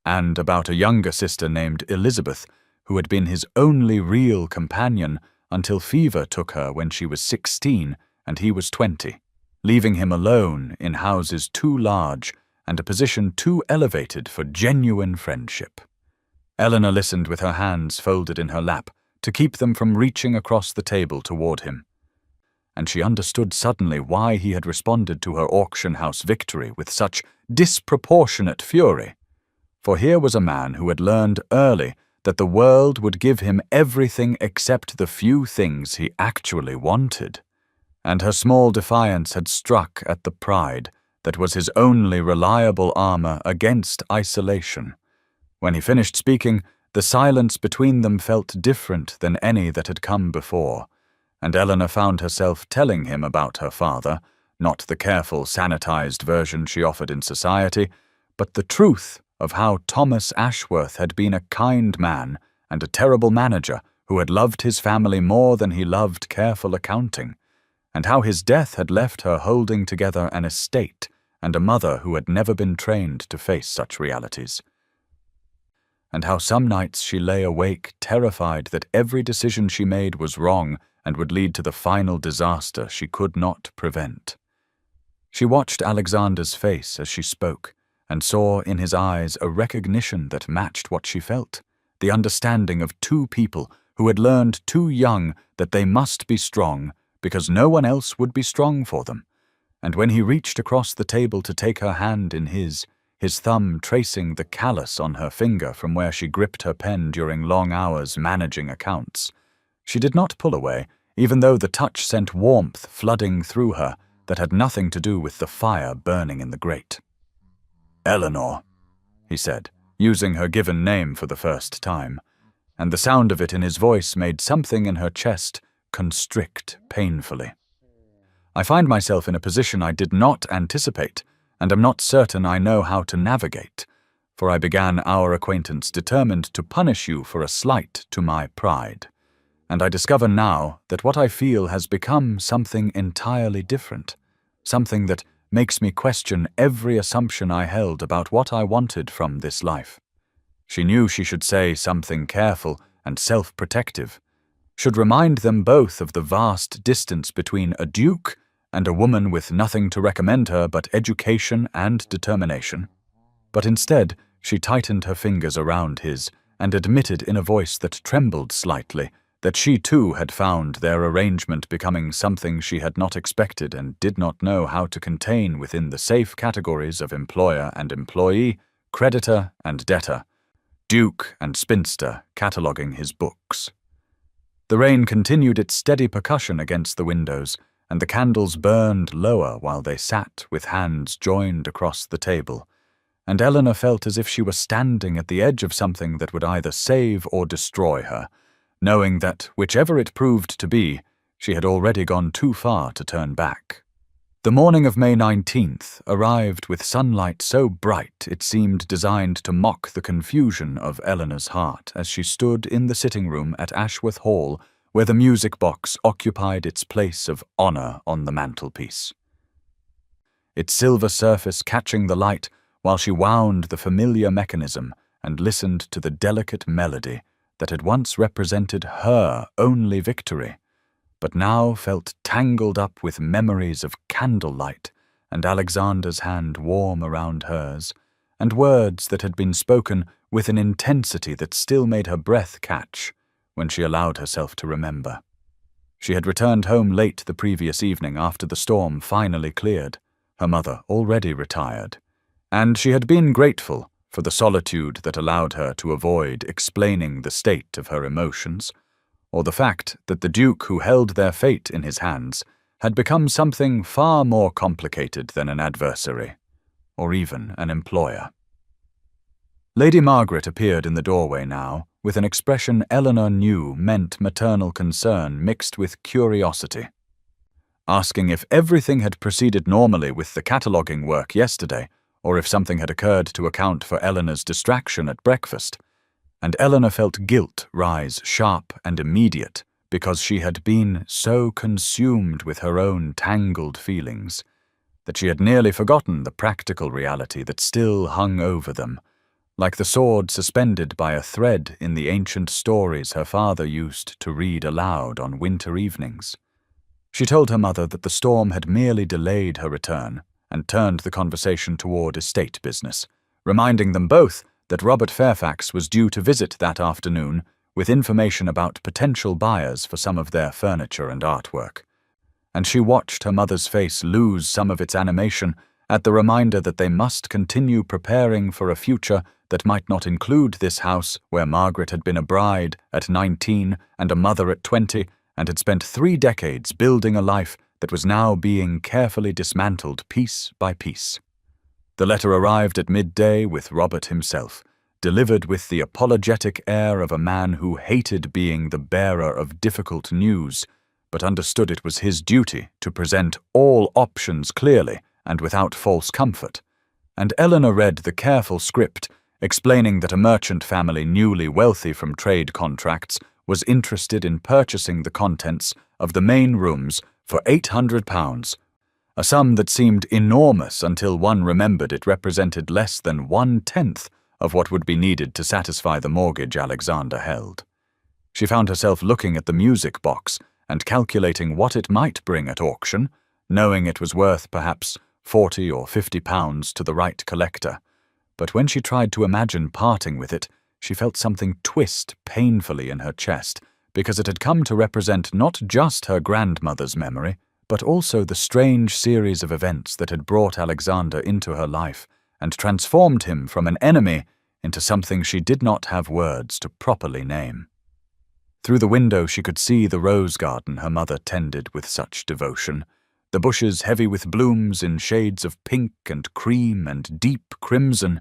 and about a younger sister named Elizabeth who had been his only real companion until fever took her when she was 16 and he was 20, leaving him alone in houses too large and a position too elevated for genuine friendship. Eleanor listened with her hands folded in her lap to keep them from reaching across the table toward him, and she understood suddenly why he had responded to her auction house victory with such disproportionate fury. For here was a man who had learned early that the world would give him everything except the few things he actually wanted, and her small defiance had struck at the pride that was his only reliable armor against isolation. When he finished speaking, the silence between them felt different than any that had come before, and Eleanor found herself telling him about her father, not the careful, sanitized version she offered in society, but the truth of how Thomas Ashworth had been a kind man and a terrible manager who had loved his family more than he loved careful accounting, and how his death had left her holding together an estate and a mother who had never been trained to face such realities, and how some nights she lay awake terrified that every decision she made was wrong and would lead to the final disaster she could not prevent. She watched Alexander's face as she spoke, and saw in his eyes a recognition that matched what she felt, the understanding of two people who had learned too young that they must be strong because no one else would be strong for them. And when he reached across the table to take her hand in his thumb tracing the callus on her finger from where she gripped her pen during long hours managing accounts, she did not pull away, even though the touch sent warmth flooding through her that had nothing to do with the fire burning in the grate. "Eleanor," he said, using her given name for the first time, and the sound of it in his voice made something in her chest constrict painfully. "I find myself in a position I did not anticipate, and am not certain I know how to navigate. for I began our acquaintance determined to punish you for a slight to my pride. And I discover now that what I feel has become something entirely different, something that makes me question every assumption I held about what I wanted from this life. She knew she should say something careful and self-protective, should remind them both of the vast distance between a duke and a woman with nothing to recommend her but education and determination. But instead, she tightened her fingers around his and admitted in a voice that trembled slightly that she too had found their arrangement becoming something she had not expected and did not know how to contain within the safe categories of employer and employee, creditor and debtor, duke and spinster cataloguing his books. The rain continued its steady percussion against the windows, and the candles burned lower while they sat with hands joined across the table, and Eleanor felt as if she were standing at the edge of something that would either save or destroy her, knowing that, whichever it proved to be, she had already gone too far to turn back. The morning of May 19th arrived with sunlight so bright it seemed designed to mock the confusion of Eleanor's heart as she stood in the sitting room at Ashworth Hall, where the music box occupied its place of honor on the mantelpiece. Its silver surface catching the light while she wound the familiar mechanism and listened to the delicate melody that had once represented her only victory, but now felt tangled up with memories of candlelight and Alexander's hand warm around hers, and words that had been spoken with an intensity that still made her breath catch when she allowed herself to remember. She had returned home late the previous evening after the storm finally cleared, her mother already retired, and she had been grateful for the solitude that allowed her to avoid explaining the state of her emotions, or the fact that the Duke who held their fate in his hands had become something far more complicated than an adversary, or even an employer. Lady Margaret appeared in the doorway now, with an expression Eleanor knew meant maternal concern mixed with curiosity, asking if everything had proceeded normally with the cataloguing work yesterday, or if something had occurred to account for Eleanor's distraction at breakfast, and Eleanor felt guilt rise sharp and immediate because she had been so consumed with her own tangled feelings that she had nearly forgotten the practical reality that still hung over them, like the sword suspended by a thread in the ancient stories her father used to read aloud on winter evenings. She told her mother that the storm had merely delayed her return and turned the conversation toward estate business, reminding them both that Robert Fairfax was due to visit that afternoon with information about potential buyers for some of their furniture and artwork. And she watched her mother's face lose some of its animation at the reminder that they must continue preparing for a future that might not include this house where Margaret had been a bride at 19 and a mother at 20 and had spent 3 decades building a life that was now being carefully dismantled piece by piece. The letter arrived at midday with Robert himself, delivered with the apologetic air of a man who hated being the bearer of difficult news, but understood it was his duty to present all options clearly and without false comfort. And Eleanor read the careful script explaining that a merchant family newly wealthy from trade contracts was interested in purchasing the contents of the main rooms for £800, a sum that seemed enormous until one remembered it represented less than 1/10 of what would be needed to satisfy the mortgage Alexander held. She found herself looking at the music box and calculating what it might bring at auction, knowing it was worth perhaps £40 or £50 to the right collector. But when she tried to imagine parting with it, she felt something twist painfully in her chest, because it had come to represent not just her grandmother's memory, but also the strange series of events that had brought Alexander into her life and transformed him from an enemy into something she did not have words to properly name. Through the window she could see the rose garden her mother tended with such devotion, the bushes heavy with blooms in shades of pink and cream and deep crimson,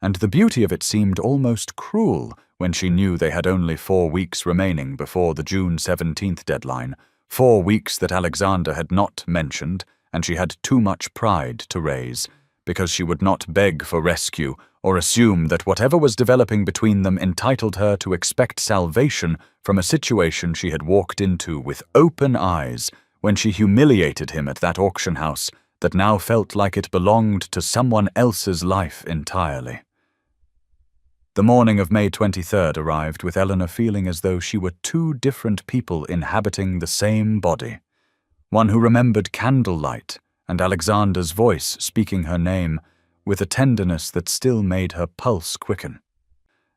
and the beauty of it seemed almost cruel when she knew they had only 4 weeks remaining before the June 17th deadline, 4 weeks that Alexander had not mentioned, and she had too much pride to raise, because she would not beg for rescue or assume that whatever was developing between them entitled her to expect salvation from a situation she had walked into with open eyes when she humiliated him at that auction house that now felt like it belonged to someone else's life entirely. The morning of May 23rd arrived with Eleanor feeling as though she were two different people inhabiting the same body. One who remembered candlelight and Alexander's voice speaking her name with a tenderness that still made her pulse quicken,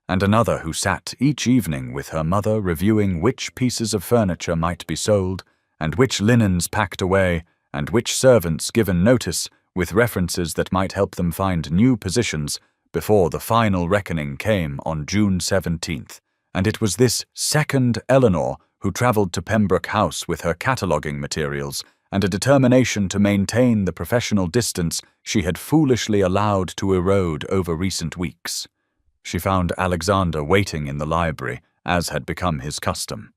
and another who sat each evening with her mother reviewing which pieces of furniture might be sold, and which linens packed away, and which servants given notice with references that might help them find new positions before the final reckoning came on June 17th, and it was this second Eleanor who travelled to Pembroke House with her cataloguing materials and a determination to maintain the professional distance she had foolishly allowed to erode over recent weeks. She found Alexander waiting in the library, as had become his custom,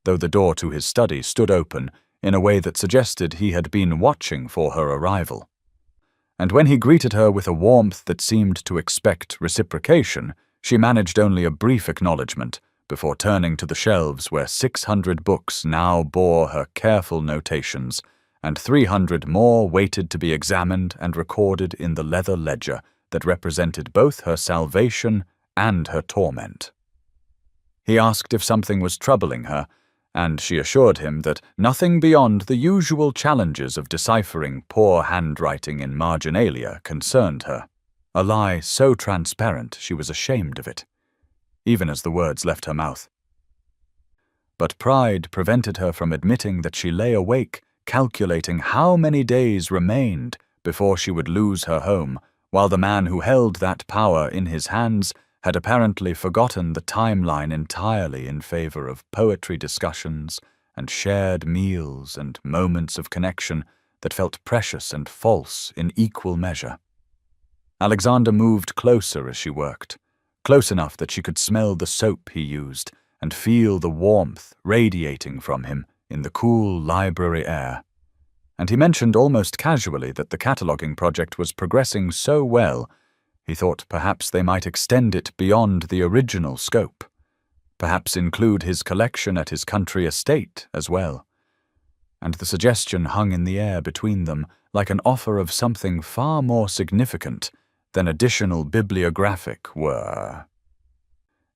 though the door to his study stood open in a way that suggested he had been watching for her arrival. And when he greeted her with a warmth that seemed to expect reciprocation, she managed only a brief acknowledgement before turning to the shelves where 600 books now bore her careful notations, and 300 more waited to be examined and recorded in the leather ledger that represented both her salvation and her torment. He asked if something was troubling her, and she assured him that nothing beyond the usual challenges of deciphering poor handwriting in marginalia concerned her, a lie so transparent she was ashamed of it, even as the words left her mouth. But pride prevented her from admitting that she lay awake calculating how many days remained before she would lose her home, while the man who held that power in his hands had apparently forgotten the timeline entirely in favor of poetry discussions and shared meals and moments of connection that felt precious and false in equal measure. Alexander moved closer as she worked, close enough that she could smell the soap he used and feel the warmth radiating from him in the cool library air. And he mentioned almost casually that the cataloguing project was progressing so well, he thought perhaps they might extend it beyond the original scope, perhaps include his collection at his country estate as well. And the suggestion hung in the air between them like an offer of something far more significant than additional bibliographic were.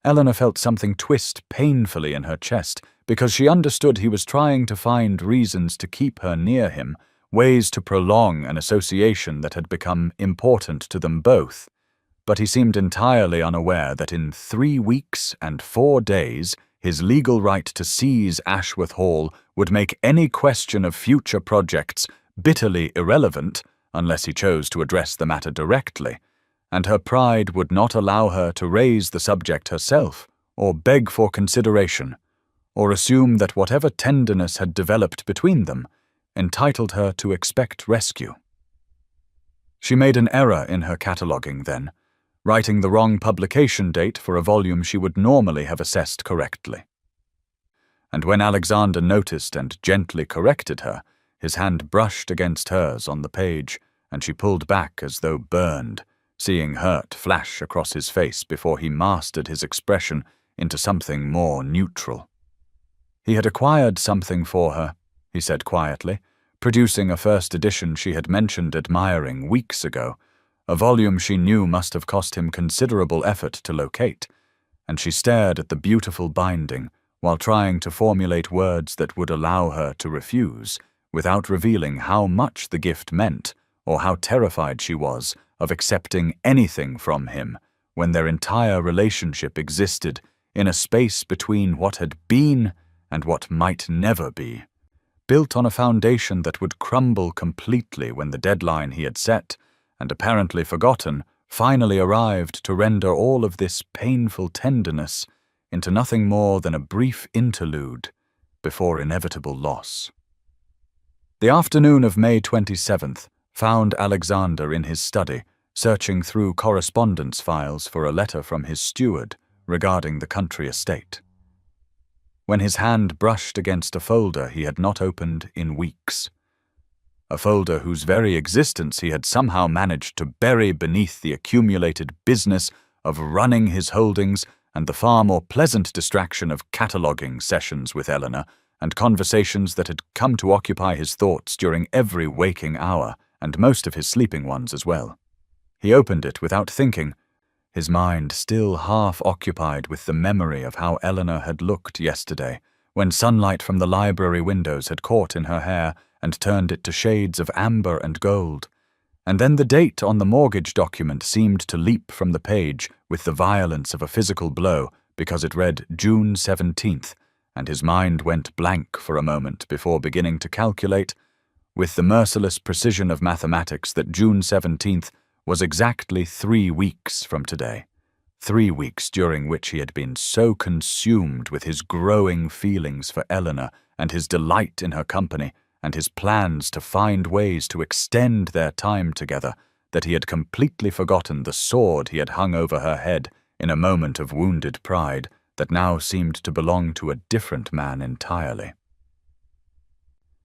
Eleanor felt something twist painfully in her chest because she understood he was trying to find reasons to keep her near him, ways to prolong an association that had become important to them both. But he seemed entirely unaware that in 3 weeks and 4 days his legal right to seize Ashworth Hall would make any question of future projects bitterly irrelevant unless he chose to address the matter directly, and her pride would not allow her to raise the subject herself, or beg for consideration, or assume that whatever tenderness had developed between them entitled her to expect rescue. She made an error in her cataloguing then, writing the wrong publication date for a volume she would normally have assessed correctly. And when Alexander noticed and gently corrected her, his hand brushed against hers on the page, and she pulled back as though burned, seeing hurt flash across his face before he mastered his expression into something more neutral. He had acquired something for her, he said quietly, producing a first edition she had mentioned admiring weeks ago, a volume she knew must have cost him considerable effort to locate, and she stared at the beautiful binding while trying to formulate words that would allow her to refuse, without revealing how much the gift meant or how terrified she was of accepting anything from him when their entire relationship existed in a space between what had been and what might never be, built on a foundation that would crumble completely when the deadline he had set, and apparently forgotten, finally arrived to render all of this painful tenderness into nothing more than a brief interlude before inevitable loss. The afternoon of May 27th found Alexander in his study, searching through correspondence files for a letter from his steward regarding the country estate. When his hand brushed against a folder he had not opened in weeks. a folder whose very existence he had somehow managed to bury beneath the accumulated business of running his holdings and the far more pleasant distraction of cataloguing sessions with Eleanor and conversations that had come to occupy his thoughts during every waking hour and most of his sleeping ones as well. He opened it without thinking, his mind still half occupied with the memory of how Eleanor had looked yesterday, when sunlight from the library windows had caught in her hair and turned it to shades of amber and gold. And then the date on the mortgage document seemed to leap from the page with the violence of a physical blow because it read June 17th, and his mind went blank for a moment before beginning to calculate, with the merciless precision of mathematics, that June 17th was exactly 3 weeks from today. 3 weeks during which he had been so consumed with his growing feelings for Eleanor and his delight in her company and his plans to find ways to extend their time together that he had completely forgotten the sword he had hung over her head in a moment of wounded pride that now seemed to belong to a different man entirely.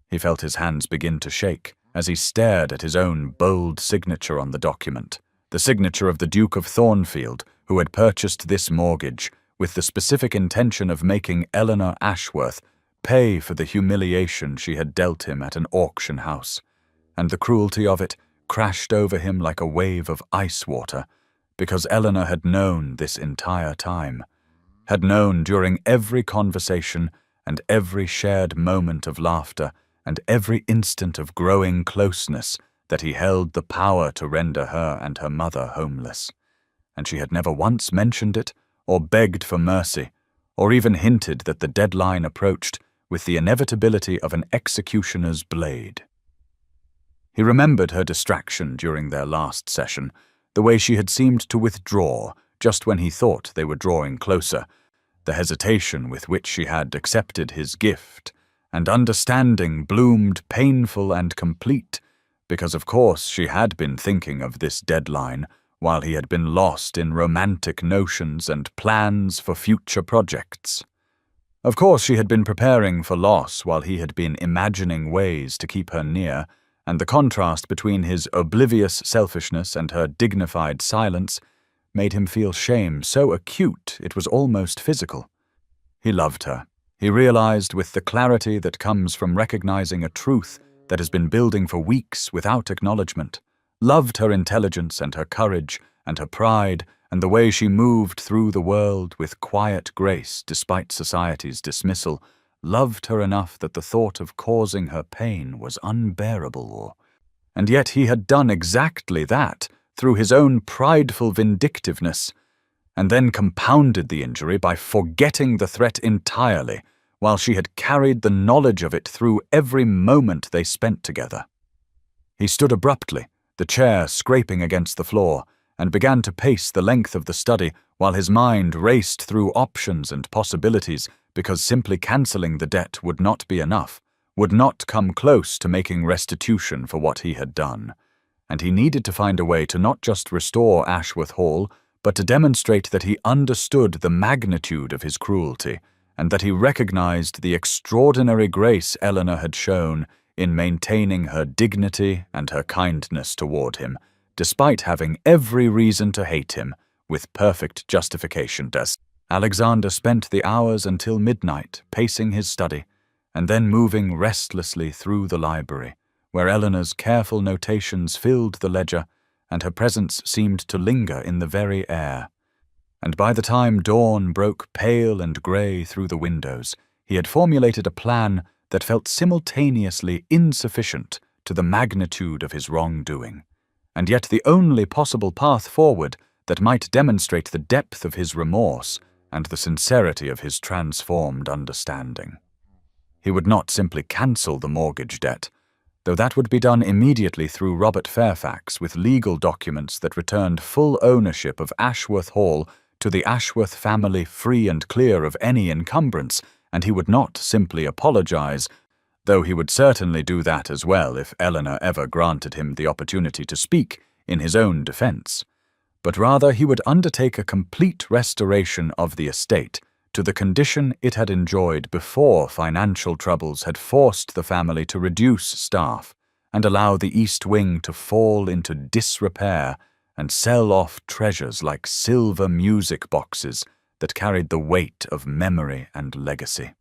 He felt his hands begin to shake as he stared at his own bold signature on the document, the signature of the Duke of Thornfield, who had purchased this mortgage with the specific intention of making Eleanor Ashworth pay for the humiliation she had dealt him at an auction house, and the cruelty of it crashed over him like a wave of ice water, because Eleanor had known this entire time, had known during every conversation and every shared moment of laughter and every instant of growing closeness that he held the power to render her and her mother homeless. And she had never once mentioned it, or begged for mercy, or even hinted that the deadline approached with the inevitability of an executioner's blade. He remembered her distraction during their last session, the way she had seemed to withdraw just when he thought they were drawing closer, the hesitation with which she had accepted his gift, and understanding bloomed painful and complete, because of course she had been thinking of this deadline while he had been lost in romantic notions and plans for future projects. Of course she had been preparing for loss while he had been imagining ways to keep her near, and the contrast between his oblivious selfishness and her dignified silence made him feel shame so acute it was almost physical. He loved her. He realized with the clarity that comes from recognizing a truth that has been building for weeks without acknowledgement, loved her intelligence and her courage and her pride and the way she moved through the world with quiet grace despite society's dismissal, loved her enough that the thought of causing her pain was unbearable. And yet he had done exactly that through his own prideful vindictiveness, and then compounded the injury by forgetting the threat entirely, while she had carried the knowledge of it through every moment they spent together. He stood abruptly, the chair scraping against the floor, and began to pace the length of the study while his mind raced through options and possibilities, because simply cancelling the debt would not be enough, would not come close to making restitution for what he had done. And he needed to find a way to not just restore Ashworth Hall, but to demonstrate that he understood the magnitude of his cruelty, and that he recognized the extraordinary grace Eleanor had shown in maintaining her dignity and her kindness toward him, despite having every reason to hate him, with perfect justification. Alexander spent the hours until midnight pacing his study, and then moving restlessly through the library, where Eleanor's careful notations filled the ledger, and her presence seemed to linger in the very air. And by the time dawn broke pale and grey through the windows, he had formulated a plan that felt simultaneously insufficient to the magnitude of his wrongdoing, and yet the only possible path forward that might demonstrate the depth of his remorse and the sincerity of his transformed understanding. He would not simply cancel the mortgage debt, though that would be done immediately through Robert Fairfax with legal documents that returned full ownership of Ashworth Hall to the Ashworth family free and clear of any encumbrance, and he would not simply apologize, though he would certainly do that as well if Eleanor ever granted him the opportunity to speak in his own defense, but rather he would undertake a complete restoration of the estate to the condition it had enjoyed before financial troubles had forced the family to reduce staff and allow the East Wing to fall into disrepair and sell off treasures like silver music boxes that carried the weight of memory and legacy.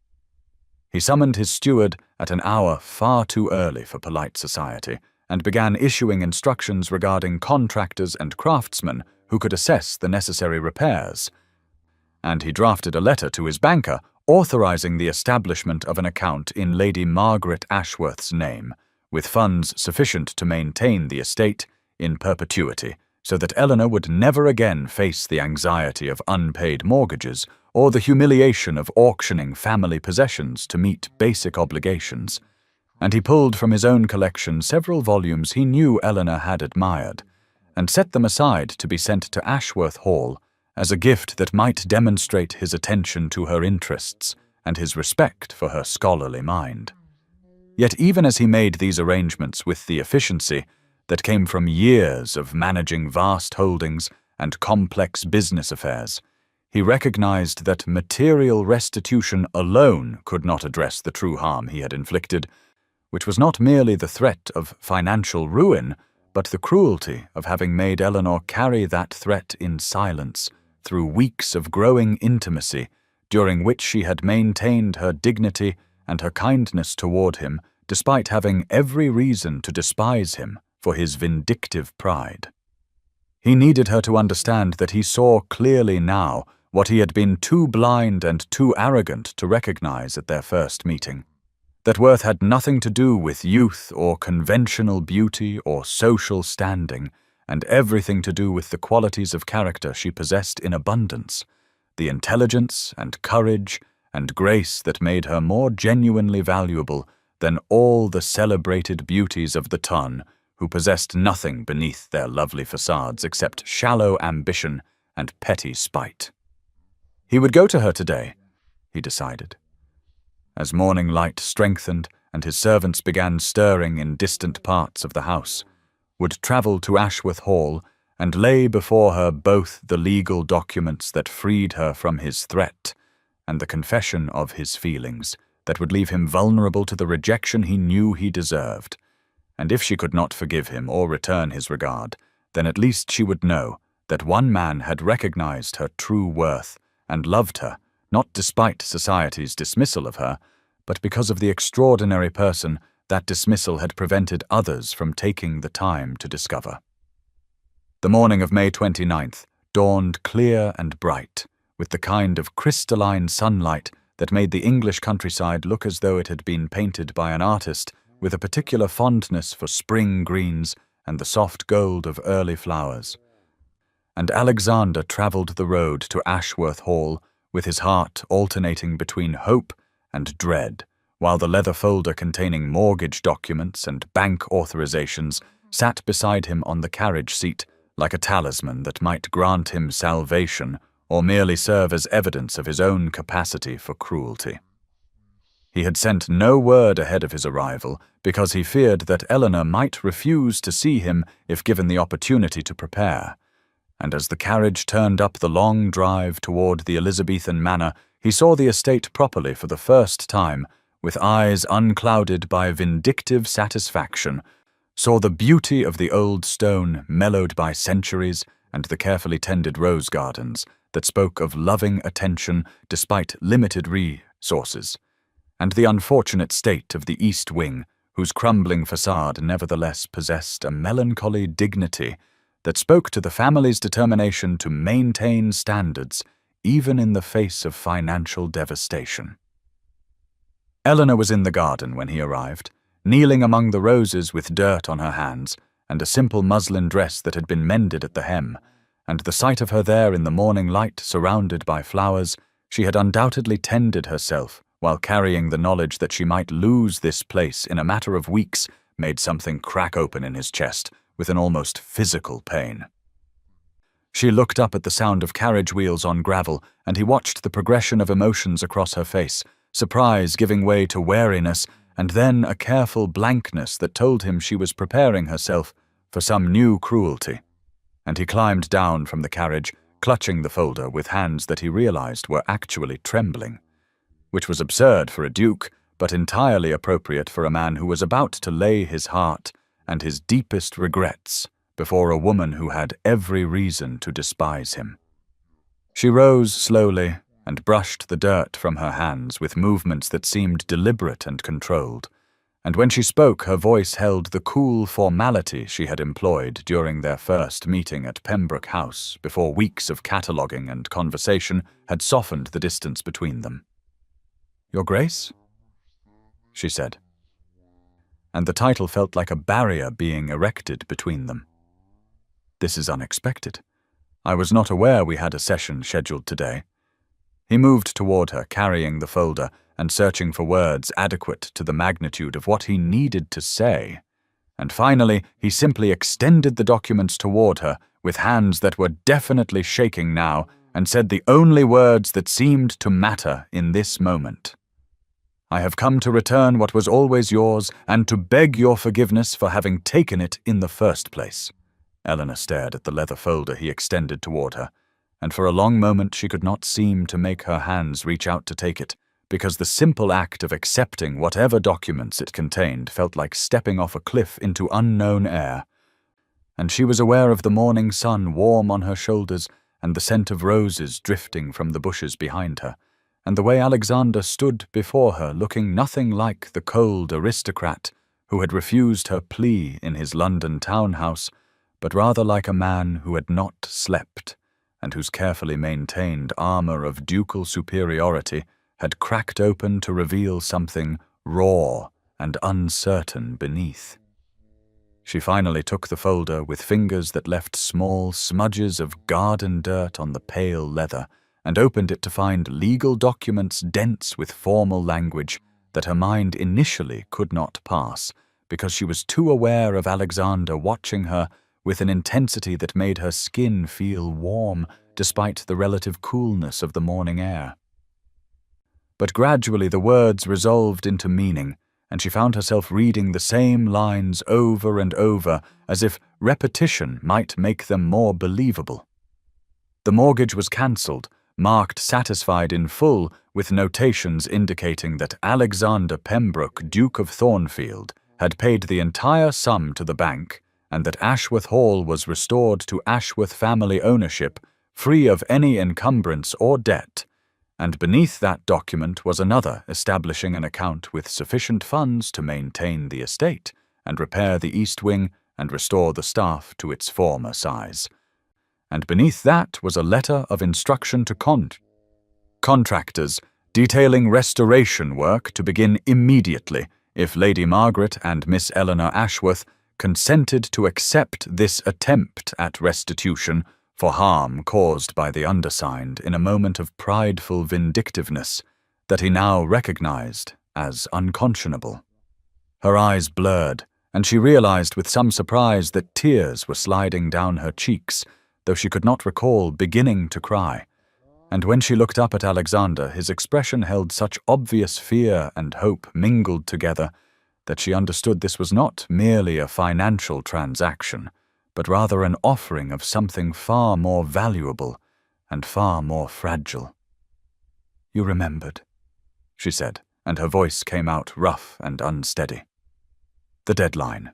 He summoned his steward at an hour far too early for polite society and began issuing instructions regarding contractors and craftsmen who could assess the necessary repairs. And he drafted a letter to his banker authorizing the establishment of an account in Lady Margaret Ashworth's name, with funds sufficient to maintain the estate in perpetuity, so that Eleanor would never again face the anxiety of unpaid mortgages or the humiliation of auctioning family possessions to meet basic obligations. And he pulled from his own collection several volumes he knew Eleanor had admired, and set them aside to be sent to Ashworth Hall as a gift that might demonstrate his attention to her interests and his respect for her scholarly mind. Yet even as he made these arrangements with the efficiency that came from years of managing vast holdings and complex business affairs, he recognized that material restitution alone could not address the true harm he had inflicted, which was not merely the threat of financial ruin, but the cruelty of having made Eleanor carry that threat in silence through weeks of growing intimacy, during which she had maintained her dignity and her kindness toward him, despite having every reason to despise him for his vindictive pride. He needed her to understand that he saw clearly now what he had been too blind and too arrogant to recognize at their first meeting, that worth had nothing to do with youth or conventional beauty or social standing, and everything to do with the qualities of character she possessed in abundance, the intelligence and courage and grace that made her more genuinely valuable than all the celebrated beauties of the ton who possessed nothing beneath their lovely facades except shallow ambition and petty spite. He would go to her today, he decided. As morning light strengthened and his servants began stirring in distant parts of the house, would travel to Ashworth Hall and lay before her both the legal documents that freed her from his threat and the confession of his feelings that would leave him vulnerable to the rejection he knew he deserved. And if she could not forgive him or return his regard, then at least she would know that one man had recognized her true worth and loved her, not despite society's dismissal of her, but because of the extraordinary person that dismissal had prevented others from taking the time to discover. The morning of May 29th dawned clear and bright, with the kind of crystalline sunlight that made the English countryside look as though it had been painted by an artist with a particular fondness for spring greens and the soft gold of early flowers. And Alexander travelled the road to Ashworth Hall with his heart alternating between hope and dread, while the leather folder containing mortgage documents and bank authorizations sat beside him on the carriage seat like a talisman that might grant him salvation or merely serve as evidence of his own capacity for cruelty. He had sent no word ahead of his arrival because he feared that Eleanor might refuse to see him if given the opportunity to prepare, and as the carriage turned up the long drive toward the Elizabethan manor, he saw the estate properly for the first time, with eyes unclouded by vindictive satisfaction, saw the beauty of the old stone mellowed by centuries and the carefully tended rose gardens that spoke of loving attention despite limited resources, and the unfortunate state of the East Wing, whose crumbling facade nevertheless possessed a melancholy dignity that spoke to the family's determination to maintain standards even in the face of financial devastation. Eleanor was in the garden when he arrived, kneeling among the roses with dirt on her hands and a simple muslin dress that had been mended at the hem, and the sight of her there in the morning light surrounded by flowers, she had undoubtedly tended herself while carrying the knowledge that she might lose this place in a matter of weeks made something crack open in his chest with an almost physical pain. She looked up at the sound of carriage wheels on gravel, and he watched the progression of emotions across her face, surprise giving way to wariness, and then a careful blankness that told him she was preparing herself for some new cruelty. And he climbed down from the carriage, clutching the folder with hands that he realized were actually trembling, which was absurd for a duke, but entirely appropriate for a man who was about to lay his heart and his deepest regrets before a woman who had every reason to despise him. She rose slowly and brushed the dirt from her hands with movements that seemed deliberate and controlled, and when she spoke, her voice held the cool formality she had employed during their first meeting at Pembroke House before weeks of cataloguing and conversation had softened the distance between them. "Your Grace?" she said, and the title felt like a barrier being erected between them. "This is unexpected. I was not aware we had a session scheduled today." He moved toward her, carrying the folder and searching for words adequate to the magnitude of what he needed to say. And finally, he simply extended the documents toward her with hands that were definitely shaking now and said the only words that seemed to matter in this moment. "I have come to return what was always yours and to beg your forgiveness for having taken it in the first place." Eleanor stared at the leather folder he extended toward her, and for a long moment she could not seem to make her hands reach out to take it, because the simple act of accepting whatever documents it contained felt like stepping off a cliff into unknown air. And she was aware of the morning sun warm on her shoulders and the scent of roses drifting from the bushes behind her, and the way Alexander stood before her looking nothing like the cold aristocrat who had refused her plea in his London townhouse, but rather like a man who had not slept, and whose carefully maintained armor of ducal superiority had cracked open to reveal something raw and uncertain beneath. She finally took the folder with fingers that left small smudges of garden dirt on the pale leather, and opened it to find legal documents dense with formal language that her mind initially could not pass, because she was too aware of Alexander watching her with an intensity that made her skin feel warm despite the relative coolness of the morning air. But gradually the words resolved into meaning, and she found herself reading the same lines over and over as if repetition might make them more believable. The mortgage was cancelled, marked satisfied in full with notations indicating that Alexander Pembroke, Duke of Thornfield, had paid the entire sum to the bank, and that Ashworth Hall was restored to Ashworth family ownership, free of any encumbrance or debt, and beneath that document was another establishing an account with sufficient funds to maintain the estate and repair the east wing and restore the staff to its former size. And beneath that was a letter of instruction to contractors detailing restoration work to begin immediately if Lady Margaret and Miss Eleanor Ashworth consented to accept this attempt at restitution for harm caused by the undersigned in a moment of prideful vindictiveness that he now recognized as unconscionable. Her eyes blurred, and she realized with some surprise that tears were sliding down her cheeks, though she could not recall beginning to cry. And when she looked up at Alexander, his expression held such obvious fear and hope mingled together that she understood this was not merely a financial transaction, but rather an offering of something far more valuable and far more fragile. "You remembered," she said, and her voice came out rough and unsteady. "The deadline.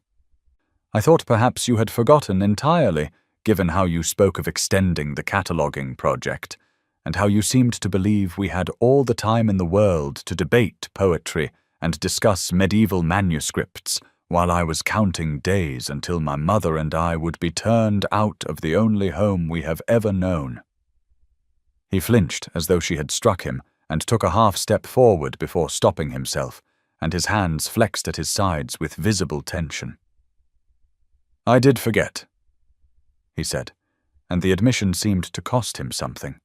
I thought perhaps you had forgotten entirely, given how you spoke of extending the cataloguing project, and how you seemed to believe we had all the time in the world to debate poetry and discuss medieval manuscripts, while I was counting days until my mother and I would be turned out of the only home we have ever known." He flinched as though she had struck him, and took a half-step forward before stopping himself, and his hands flexed at his sides with visible tension. "I did forget," he said, and the admission seemed to cost him something.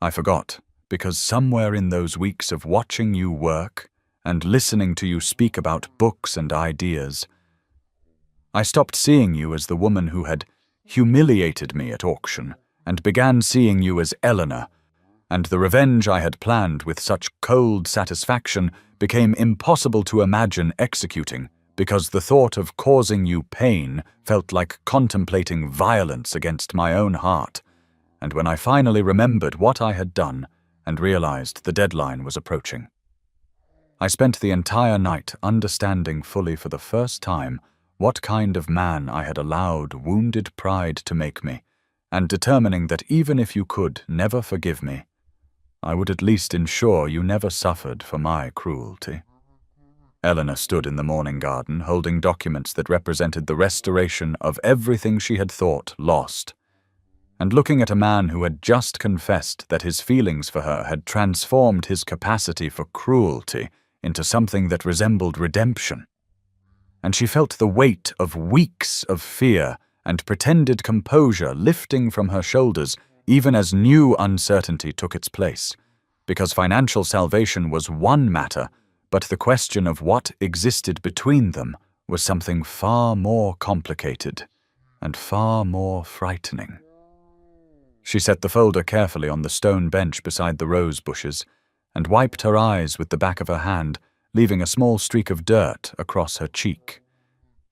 "I forgot, because somewhere in those weeks of watching you work and listening to you speak about books and ideas, I stopped seeing you as the woman who had humiliated me at auction and began seeing you as Eleanor, and the revenge I had planned with such cold satisfaction became impossible to imagine executing, because the thought of causing you pain felt like contemplating violence against my own heart, and when I finally remembered what I had done and realized the deadline was approaching, I spent the entire night understanding fully for the first time what kind of man I had allowed wounded pride to make me, and determining that even if you could never forgive me, I would at least ensure you never suffered for my cruelty. Eleanor stood in the morning garden, holding documents that represented the restoration of everything she had thought lost, and looking at a man who had just confessed that his feelings for her had transformed his capacity for cruelty into something that resembled redemption. And she felt the weight of weeks of fear and pretended composure lifting from her shoulders even as new uncertainty took its place, because financial salvation was one matter, but the question of what existed between them was something far more complicated and far more frightening. She set the folder carefully on the stone bench beside the rose bushes and wiped her eyes with the back of her hand, leaving a small streak of dirt across her cheek.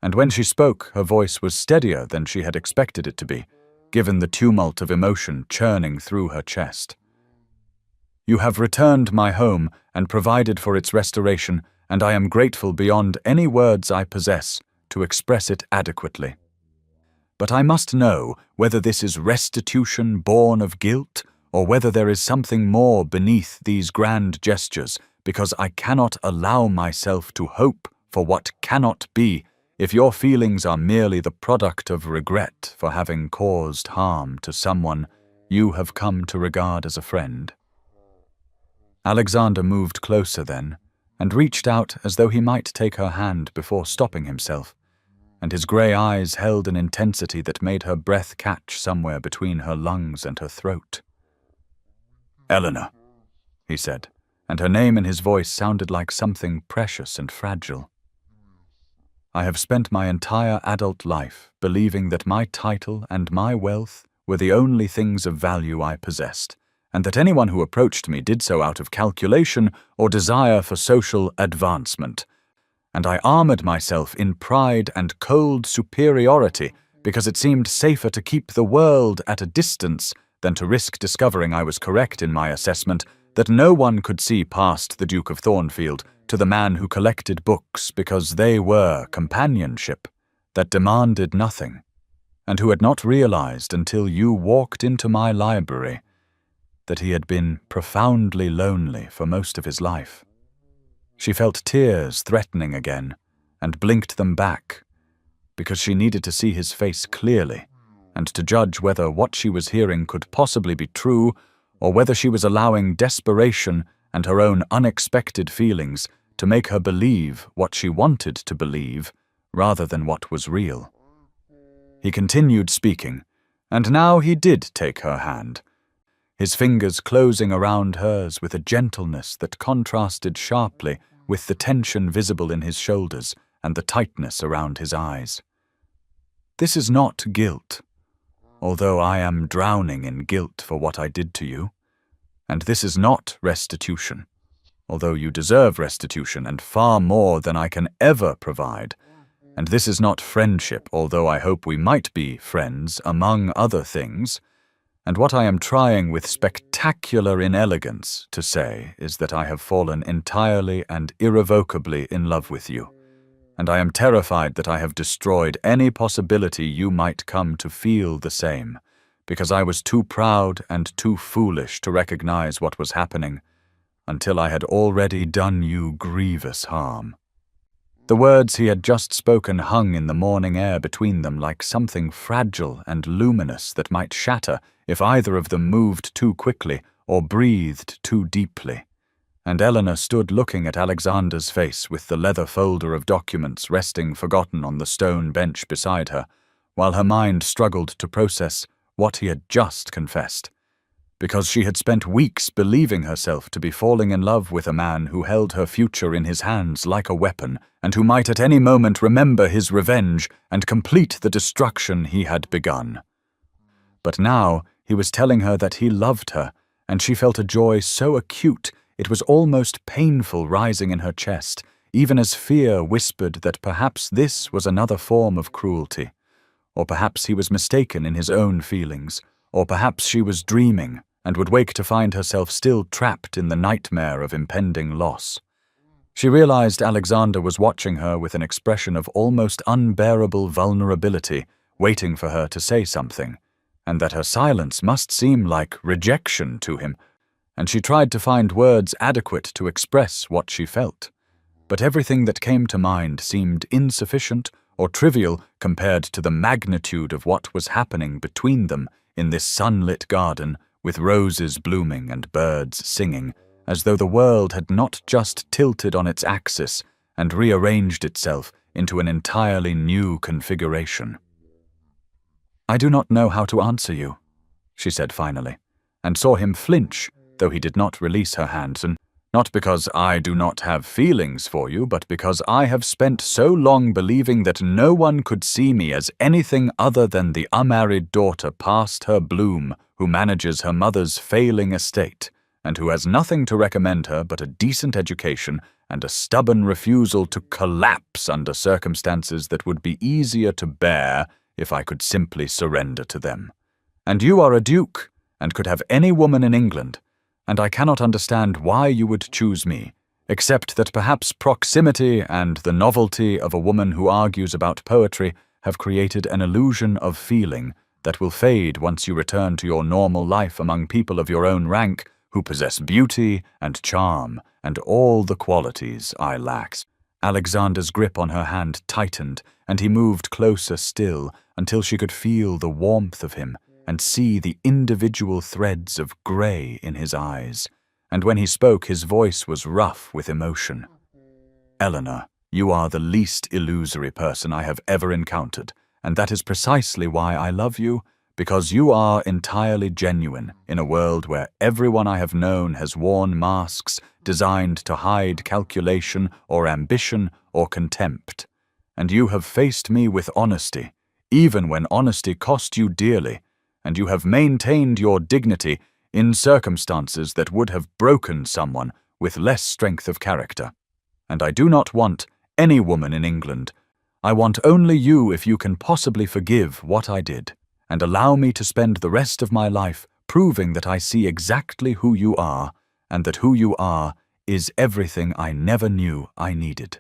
And when she spoke, her voice was steadier than she had expected it to be, given the tumult of emotion churning through her chest. You have returned my home and provided for its restoration, and I am grateful beyond any words I possess to express it adequately. But I must know whether this is restitution born of guilt, or whether there is something more beneath these grand gestures, because I cannot allow myself to hope for what cannot be if your feelings are merely the product of regret for having caused harm to someone you have come to regard as a friend. Alexander moved closer then, and reached out as though he might take her hand before stopping himself, and his grey eyes held an intensity that made her breath catch somewhere between her lungs and her throat. "Eleanor," he said, and her name in his voice sounded like something precious and fragile. "I have spent my entire adult life believing that my title and my wealth were the only things of value I possessed, and that anyone who approached me did so out of calculation or desire for social advancement. And I armored myself in pride and cold superiority because it seemed safer to keep the world at a distance than to risk discovering I was correct in my assessment that no one could see past the Duke of Thornfield to the man who collected books because they were companionship that demanded nothing, and who had not realized until you walked into my library that he had been profoundly lonely for most of his life." She felt tears threatening again, and blinked them back, because she needed to see his face clearly, and to judge whether what she was hearing could possibly be true, or whether she was allowing desperation and her own unexpected feelings to make her believe what she wanted to believe, rather than what was real. He continued speaking, and now he did take her hand, his fingers closing around hers with a gentleness that contrasted sharply with the tension visible in his shoulders and the tightness around his eyes. "This is not guilt, although I am drowning in guilt for what I did to you. And this is not restitution, although you deserve restitution and far more than I can ever provide. And this is not friendship, although I hope we might be friends, among other things. And what I am trying with spectacular inelegance to say is that I have fallen entirely and irrevocably in love with you, and I am terrified that I have destroyed any possibility you might come to feel the same, because I was too proud and too foolish to recognize what was happening until I had already done you grievous harm." The words he had just spoken hung in the morning air between them like something fragile and luminous that might shatter if either of them moved too quickly or breathed too deeply. And Eleanor stood looking at Alexander's face with the leather folder of documents resting forgotten on the stone bench beside her, while her mind struggled to process what he had just confessed, because she had spent weeks believing herself to be falling in love with a man who held her future in his hands like a weapon, and who might at any moment remember his revenge and complete the destruction he had begun. But now he was telling her that he loved her, and she felt a joy so acute it was almost painful rising in her chest, even as fear whispered that perhaps this was another form of cruelty, or perhaps he was mistaken in his own feelings, or perhaps she was dreaming and would wake to find herself still trapped in the nightmare of impending loss. She realized Alexander was watching her with an expression of almost unbearable vulnerability, waiting for her to say something, and that her silence must seem like rejection to him, and she tried to find words adequate to express what she felt. But everything that came to mind seemed insufficient or trivial compared to the magnitude of what was happening between them in this sunlit garden with roses blooming and birds singing, as though the world had not just tilted on its axis and rearranged itself into an entirely new configuration. "I do not know how to answer you," she said finally, and saw him flinch, though he did not release her hands, and not because I do not have feelings for you, but because I have spent so long believing that no one could see me as anything other than the unmarried daughter past her bloom who manages her mother's failing estate, and who has nothing to recommend her but a decent education and a stubborn refusal to collapse under circumstances that would be easier to bear if I could simply surrender to them. And you are a duke, and could have any woman in England, and I cannot understand why you would choose me, except that perhaps proximity and the novelty of a woman who argues about poetry have created an illusion of feeling that will fade once you return to your normal life among people of your own rank who possess beauty and charm and all the qualities I lack. Alexander's grip on her hand tightened, and he moved closer still until she could feel the warmth of him and see the individual threads of grey in his eyes, and when he spoke his voice was rough with emotion. "Eleanor, you are the least illusory person I have ever encountered, and that is precisely why I love you, because you are entirely genuine in a world where everyone I have known has worn masks designed to hide calculation or ambition or contempt. And you have faced me with honesty, even when honesty cost you dearly, and you have maintained your dignity in circumstances that would have broken someone with less strength of character. And I do not want any woman in England. I want only you if you can possibly forgive what I did, and allow me to spend the rest of my life proving that I see exactly who you are, and that who you are is everything I never knew I needed."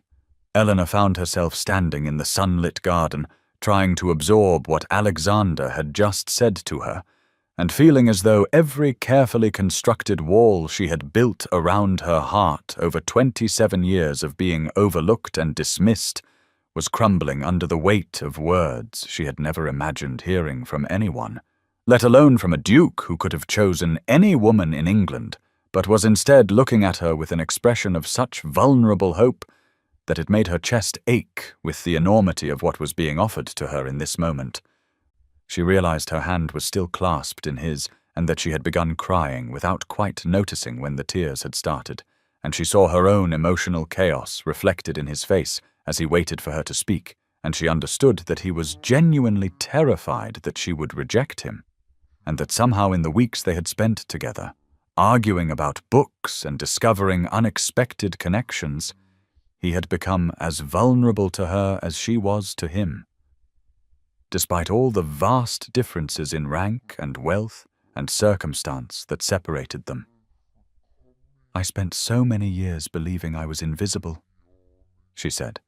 Eleanor found herself standing in the sunlit garden, trying to absorb what Alexander had just said to her, and feeling as though every carefully constructed wall she had built around her heart over 27 years of being overlooked and dismissed was crumbling under the weight of words she had never imagined hearing from anyone, let alone from a duke who could have chosen any woman in England, but was instead looking at her with an expression of such vulnerable hope that it made her chest ache with the enormity of what was being offered to her in this moment. She realized her hand was still clasped in his, and that she had begun crying without quite noticing when the tears had started, and she saw her own emotional chaos reflected in his face as he waited for her to speak, and she understood that he was genuinely terrified that she would reject him, and that somehow in the weeks they had spent together, arguing about books and discovering unexpected connections, he had become as vulnerable to her as she was to him. Despite all the vast differences in rank and wealth and circumstance that separated them. "I spent so many years believing I was invisible," she said,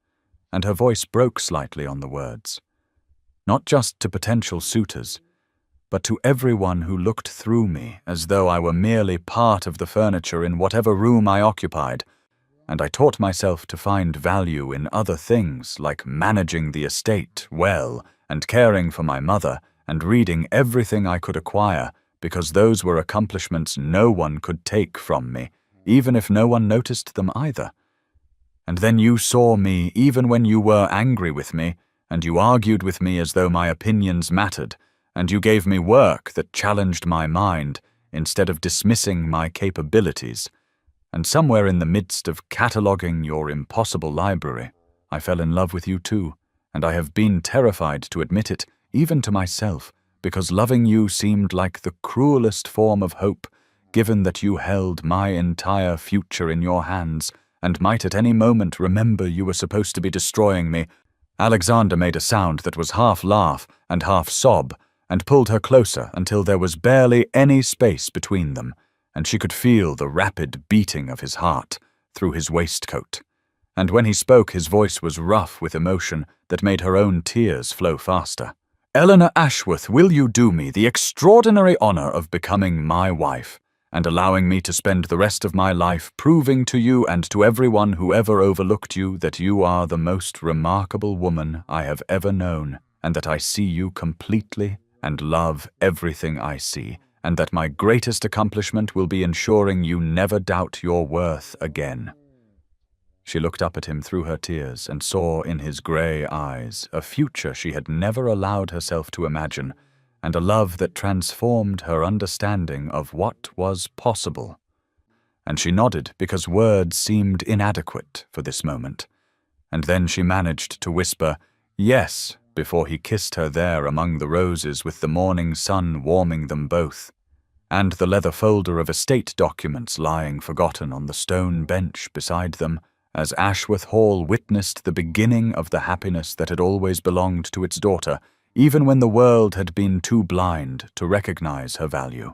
and her voice broke slightly on the words. "Not just to potential suitors, but to everyone who looked through me as though I were merely part of the furniture in whatever room I occupied, and I taught myself to find value in other things like managing the estate well and caring for my mother and reading everything I could acquire, because those were accomplishments no one could take from me, even if no one noticed them either. And then you saw me even when you were angry with me, and you argued with me as though my opinions mattered, and you gave me work that challenged my mind instead of dismissing my capabilities. And somewhere in the midst of cataloguing your impossible library, I fell in love with you too, and I have been terrified to admit it, even to myself, because loving you seemed like the cruelest form of hope, given that you held my entire future in your hands, and might at any moment remember you were supposed to be destroying me." Alexander made a sound that was half laugh and half sob, and pulled her closer until there was barely any space between them, and she could feel the rapid beating of his heart through his waistcoat, and when he spoke his voice was rough with emotion that made her own tears flow faster. "Eleanor Ashworth, will you do me the extraordinary honor of becoming my wife, and allowing me to spend the rest of my life proving to you and to everyone who ever overlooked you that you are the most remarkable woman I have ever known, and that I see you completely and love everything I see, and that my greatest accomplishment will be ensuring you never doubt your worth again." She looked up at him through her tears and saw in his grey eyes a future she had never allowed herself to imagine, and a love that transformed her understanding of what was possible. And she nodded because words seemed inadequate for this moment. And then she managed to whisper, "Yes," before he kissed her there among the roses with the morning sun warming them both, and the leather folder of estate documents lying forgotten on the stone bench beside them, as Ashworth Hall witnessed the beginning of the happiness that had always belonged to its daughter, even when the world had been too blind to recognize her value.